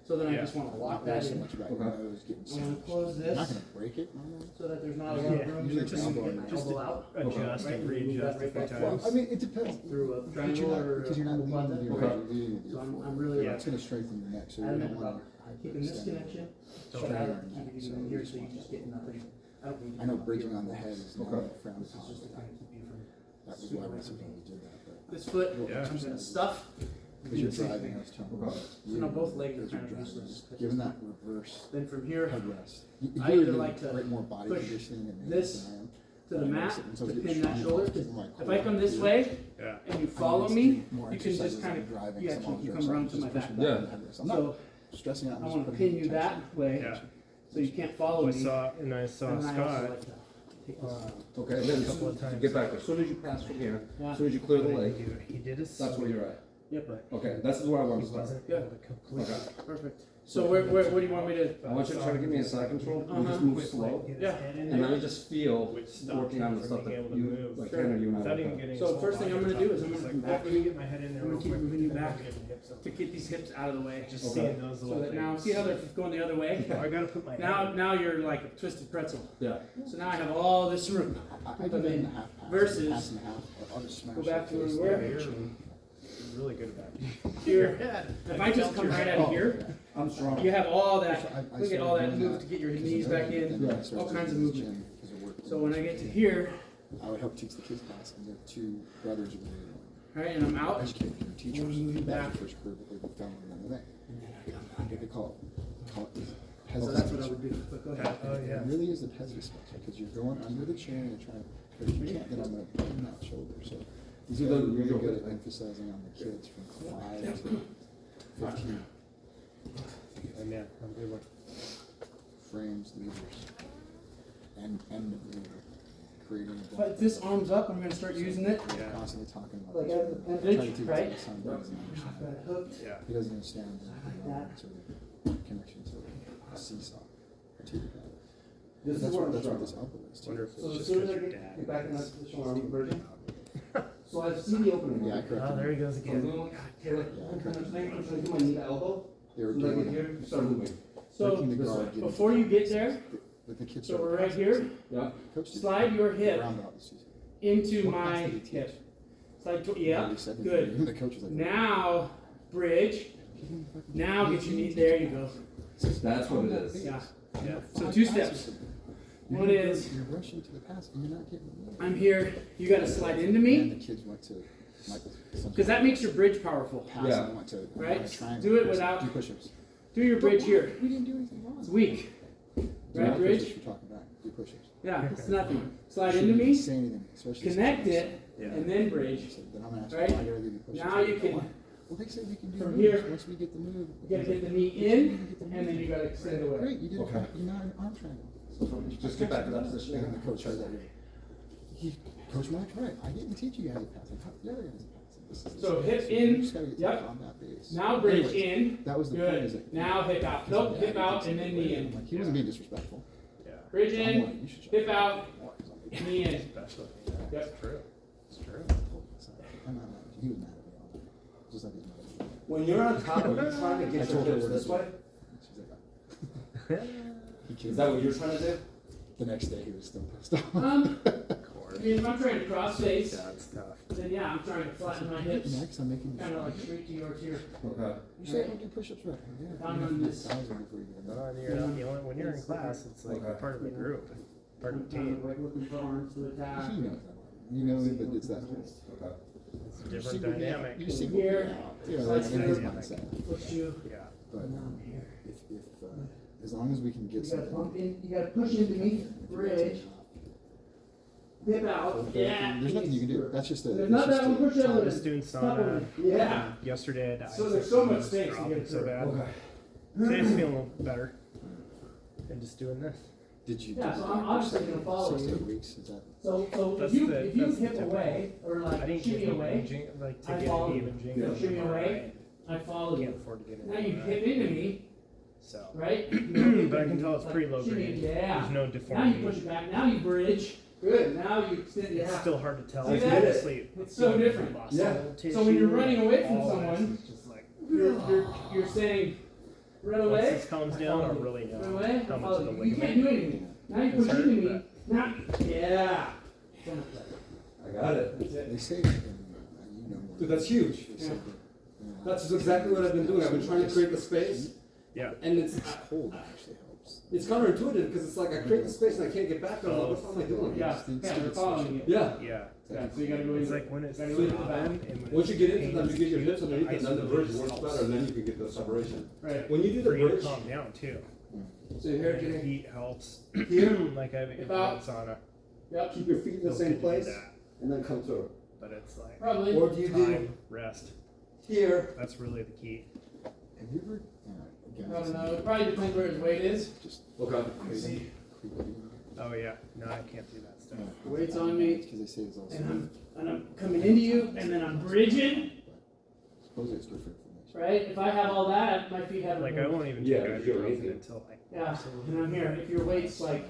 So then I Yeah. just wanna lock Not that so in. much about Okay. your nose getting I wanna smashed. close You're not this, gonna break it normally. so that there's not a lot Yeah. of room Usually to it's just elbow get and my just elbow out. Adjust Right, and move readjust that a right few back times. I mean, it depends. through a Because triangle or you're not a quad. leading with Okay. your, leading with So your I'm foot. really It's gonna strengthen your neck, so you adamant don't wanna. about keeping this connection, Don't shut out, worry. keep it even here, so you just get nothing. I don't need. I know bridging on the head is not Okay. frowned This is upon. just to kind of keep you from. That was why we sometimes did that, but. This foot Yeah. comes in stuff. Because you're driving us to. So now both legs are kind of driving. useless. Given that reverse Then from here headrest. I either like to create more body push conditioning and this maintenance to the mat So to it gets pin that stronger. shoulder. 'Cause My if I come core this here. way Yeah. and you I follow mean, me, it's more you can just exercises kind than of, driving, you some actually arms can are come run just to my pushing back. back Yeah. on the headrest. I'm not So stressing out. I'm I just want to putting pin you tension. that way, Yeah. so you can't follow I me. saw, and I saw And then I also Scott. like to take this. Okay, and then A couple of to times. get back, as soon as you pass from here, Yeah. as soon as you clear the What leg, did he do? He did a that's where you're at. Yep, Okay, this is where I want He to start. wasn't Yeah. able to complete. Okay. perfect. So where what do you want me to? I want you to try to give me a side control, and just Uh-huh. move slow. Yeah. And let me just feel, Which stops working on him the from stuff being that able to you, move. like Sure. Tanner, you and I Without worked even on. getting So his whole first thing body I'm gonna on do top, is I'm just gonna like, come back. let me get my head in there I'm real gonna keep quick. moving you back Get my hips up. to get these hips out of the way. Just Okay. seeing those So little that now, things. see how they're going the other way? I gotta put my Now you're like a twisted pretzel. Yeah. So now I have all this room. I do that in the half pass. Versus- Pass and a half, I'll just smash Go back it to where face we were. You're really good at that. Here, if I just come right out of here, I'm strong. you have all that, I look at all that started move doing to get your that knees 'cause I back know in, then I started all kinds of doing the movement. gym 'cause it worked So when I get to really here, I would help teach the kids class, and there are two brothers over there. right, and I'm out, Educated teachers. We'll move you That was back. the first group that they found in the thing. They call it so that's what I would do, but go ahead. Oh, yeah. It really is a peasant special, because you're going under the chair and you're trying, but if you can't, then I'm gonna put in that shoulder, so. These You guys are don't- you really don't good hit at me. emphasizing on the kids from 5 to 15 And yeah, I'm good with. frames, leaders, and end of leader, creating a. But this arm's up, I'm gonna start using it. Yeah. Constantly talking about Like this. as the Try to appendage, teach right? my son, but he doesn't understand. Got it hooked. Yeah. He doesn't understand the that. sort of connection to a seesaw, to the pad. This is That's where what, I'm that's what strong. this upper is too. Wonder if So it's as just soon as I 'cause your get dad. back in that position where I'm converging, so I see the opening. Yeah, I right? corrected Oh, there he him. goes So I'm again. doing like, okay, like, I'm trying to do my knee to elbow. They were So when I get doing here, it. start moving. So Breaking the guard, getting- before you get there, But the kids so started we're right passing. here, Yeah. Coach did slide your hip round out the season. into What my class did he teach? hip. Slide, He yeah, already said it. good. The coach was like. Now, bridge, now get your knee, there you go. That's what it is. Yeah. Yeah. So 2 steps. One is, You're rushing to the pass and you're not getting it. I'm here, you gotta slide into And me, the kids went to, like. because that makes your bridge powerful. Pass Yeah. and went to. Right? a triangle. Do it without- Do push-ups. Do your bridge here. We didn't do anything wrong. It's weak. Do Right, not bridge? push-ups, we're talking back. Do push-ups. Yeah, it's nothing. Slide Shouldn't into even me, Say anything, especially. connect since- it, and then bridge. So then I'm gonna ask Right? you, why gotta give you push-ups? Now you Come can- on. Well, they said we can do from moves here, once we get the move. You gotta get the knee in, and then you gotta extend away. Great, you did Okay. you're not an arm triangle. Just get back to that position And again. the coach heard that. Coach Mike's right. I didn't teach you guys to pass. I taught the other guys to pass. This is- So hip you in, just gotta get to yep. the combat base. Now bridge Anyways, in, That was the point. Is good. like, Now hip out. Nope, hip out and then knee in. Like, he wasn't being disrespectful. Yeah. Bridge I'm in, like, you should hip shut out, up. knee in. Especially. Yep. It's true. It's true. I'm not mad at you. He was mad at me all day. Just like he's mad at me. When you're on top, are you trying to I get your told her hips what this to do. way? She's like, he Is came that what you're trying to do? the next day he was still pissed off. I mean, if I'm trying to cross face, Yeah, it's tough. then yeah, I'm trying to flatten my hips, Next, I'm making you kind of strong. like straight to yours here. Okay. You say I don't do push-ups right. Yeah. Down on this. 1,000 before you do that. No, and you're not the only, when you're in class, it's like Okay. part of the group, part of the Kind team. of like looking for arms to attack. He knows that. You know it, but it's that whole. Okay. It's a You different single me out. dynamic. You single me Here. out. You know, that's in his Dynamic. mindset. Push you, Yeah. But and I'm here. if as long as we can You get gotta something. bump in, you gotta push into me, bridge, hip out, yeah. There's nothing you can do. That's just a. There's it's not just that one a push up time. with I was doing Couple sauna. of- Yeah. Yesterday I So there's so much space to get so through. bad. Okay. Today's feeling a little better. And just doing this. Did you? Yeah, so I'm obviously gonna follow 6 to 8 you. weeks. Is that? So if That's you, the- if you that's the hip typical. away, or I like didn't shimmy get away, like to I get follow an you. even You jingle. know, shimmy away, I follow Can't you. afford to get it. Now you hip into me, So. right? But I can tell it's Like pretty low shimmy, grade. Yeah. There's no Now you deformity. push it back, now you bridge, good, now you extend it It's out. still hard to tell. See if that? you're asleep. It's so different. Lost Yeah. soul So when you're tissue, running away from all this someone, is just like, you're saying, run once away, this calms I down, follow I'll you. really know Run away, I how much follow of the you. You can't ligament. do anything. Now you It's push hurt, into me, now, yeah. I got it. They say, and you know more. Dude, that's huge. They say that, That's just exactly what I've been doing. I've been trying to create the space, Yeah. and it's cold actually helps. it's counterintuitive because it's like I create the space and I can't get back. And I'm like, what the hell am I doing? Yeah, yeah, they're following you. Yeah. Yeah. Yeah, so you gotta go in. It's like when it's Gotta go into the on back. and when Once you get into pain them, you get your hips underneath it, ice then the bridge just works helps better, and then you can get the separation. Right. When you do the for you to bridge, calm down too. so here, And the Jimmy, heat helps. here, Like I've About- influence sauna. Yep, keep your feet in the Feels same good to do place, that, and then come through. but it's like probably. Or do you do time, rest. here? That's really the key. Have you ever? I don't know, it probably depends where his weight is. Just Okay. crazy. Oh yeah. No, I can't do that stuff. The weight's on me, Because they say it's also. and I'm coming into you, and then I'm bridging. Supposedly it's good for inflammation. right? If I have all that, my feet have Like I won't even Yeah, take you're ibuprofen amazing. until like Yeah, and I'm here. If your weight's like,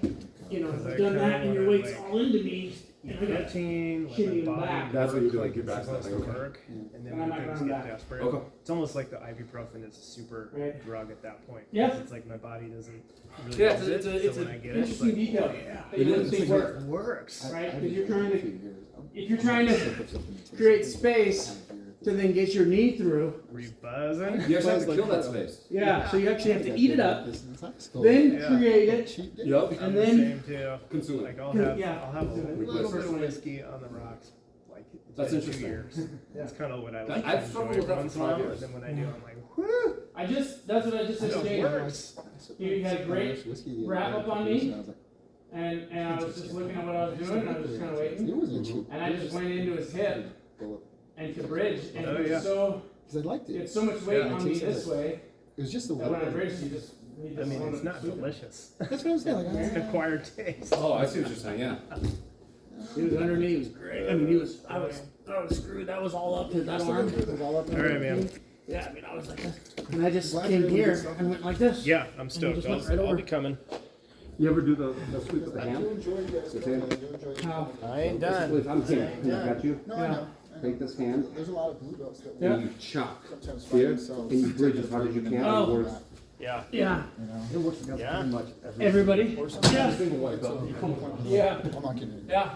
you know, Because I you've done that and your kinda weight's like all into me, and I got, 15, let Shitty my body back. That's what you do, work like, your it's back's supposed not to like, okay. work, and And then I when might things run get back. desperate. Okay. It's almost like the ibuprofen is a super Right. drug at that point. Yeah. It's like my body doesn't really yeah, use it's it, it's so when I an get it, it's interesting like, detail yeah, that you wouldn't think it worked, works. right? I Because did you're for a trying to, few years. if you're trying to create space to then get your knee through, Were you buzzing? You actually have to kill that space. yeah, so you actually have to eat it up, Then then Yeah. create it, cheat day. Yup. and I'm the then, same too. Consume Like it. I'll have Yeah. I'll have a little bit of Personally. whiskey on the rocks. Like it's That's been interesting. 2 years. That's kind of what I I've like. to struggled enjoy with that for once in a 5 while, years. and then when I do, I'm like, whoo! that's what I just It exchanged. works. You had great wrap up on me. And I was just looking at what I was doing, and I was just kind of waiting, It wasn't cheap. and I just went into his hip and to bridge, and Oh, it was yeah. so, Because I liked he it. had so much weight Yeah, on me this way, It was just the that when I way. bridged, he just I mean, it's not sweet. delicious. That's what I'm saying. Like, It's an acquired taste. Oh, I see what you're saying, yeah. He was underneath, he was great, I mean, I was screwed, that was all up his, that arm was all up. in All right, everything. man. Yeah, I mean, I was like this, and I just Glad came you're able to here do something. and went like this. Yeah, I'm stoked. just went I'll, right I'll over. be coming. You ever do the sweep with the I hand? do enjoy you guys. The hand? I do enjoy you. How? I ain't Basically, if I'm here, and I got you, No, I know. take this hand, There's a lot of blue belts that Yeah. and you chop sometimes find here, themselves. and you bridge as hard as you can, and Oh. it works. Yeah. Yeah, You know? It works against Yeah. pretty much everybody, Or sometimes yeah, single white belt. yeah, I'm not kidding you. yeah,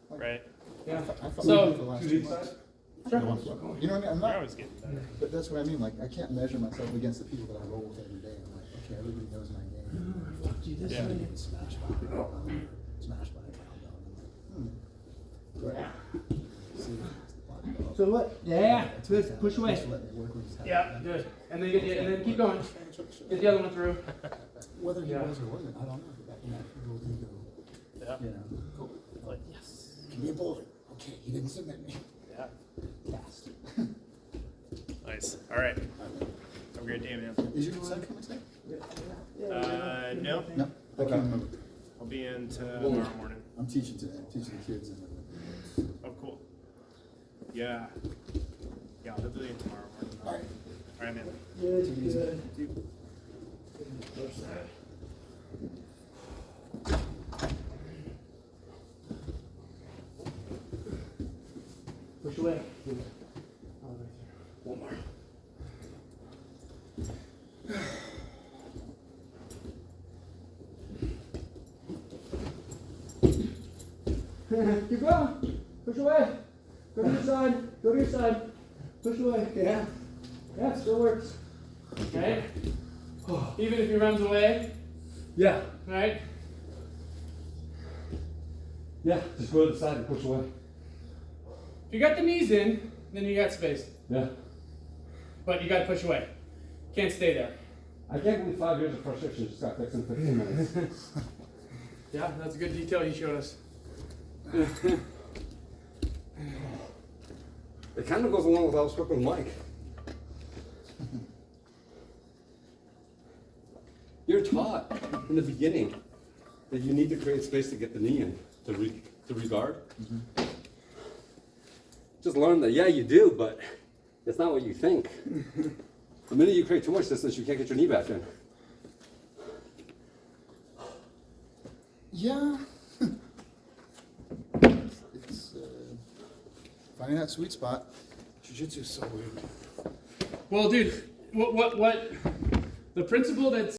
Right. yeah. I fought So- you for the last 2 months. Sure. You know what I mean? I'm You're not, always getting better. but that's what I mean. Like, I can't measure myself against the people that I roll with every day. I'm like, okay, everybody knows my game. Fuck you this Yeah. way. Get smashed by a brown belt. Smashed by a brown belt. I'm like, See, it's the black belt. So what? Yeah, good, push away. Just let me work with his hand. Yeah, good. And then and then keep going. Get the other one through. Whether he Yeah. was or wasn't, I don't know. But that, in that little ego, Yeah. you know, cool. Like, yes. Give me a boulder. Okay, he didn't submit me. Yeah. Fast. Nice. All right. Have a great day, man. Is your son coming today? No. No. I can't remember. I'll be in tomorrow morning. I'm teaching today. I'm teaching the kids. Oh, cool. Yeah. Yeah, I'll be in tomorrow morning. All right. All right, man. Good, good. Push away. One more. Keep going. Push away. Go to your side. Go to your side. Push away. Yeah. Yeah, it still works. Right? Even if he runs away, Yeah, right? yeah, just go to the side and push away. If you got the knees in, then you got space. Yeah. But you got to push away. Can't stay there. I can't believe 5 years of frustration just got fixed in 15 minutes. Yeah, that's a good detail you showed us. It kind of goes along with what I was working with Mike. You're taught in the beginning that you need to create space to get the knee in, to regard. Just learn that, yeah, you do, but it's not what you think. The minute you create too much distance, you can't get your knee back in. Yeah. It's finding that sweet spot. Jiu-jitsu is so weird. Well, dude, what the principle that's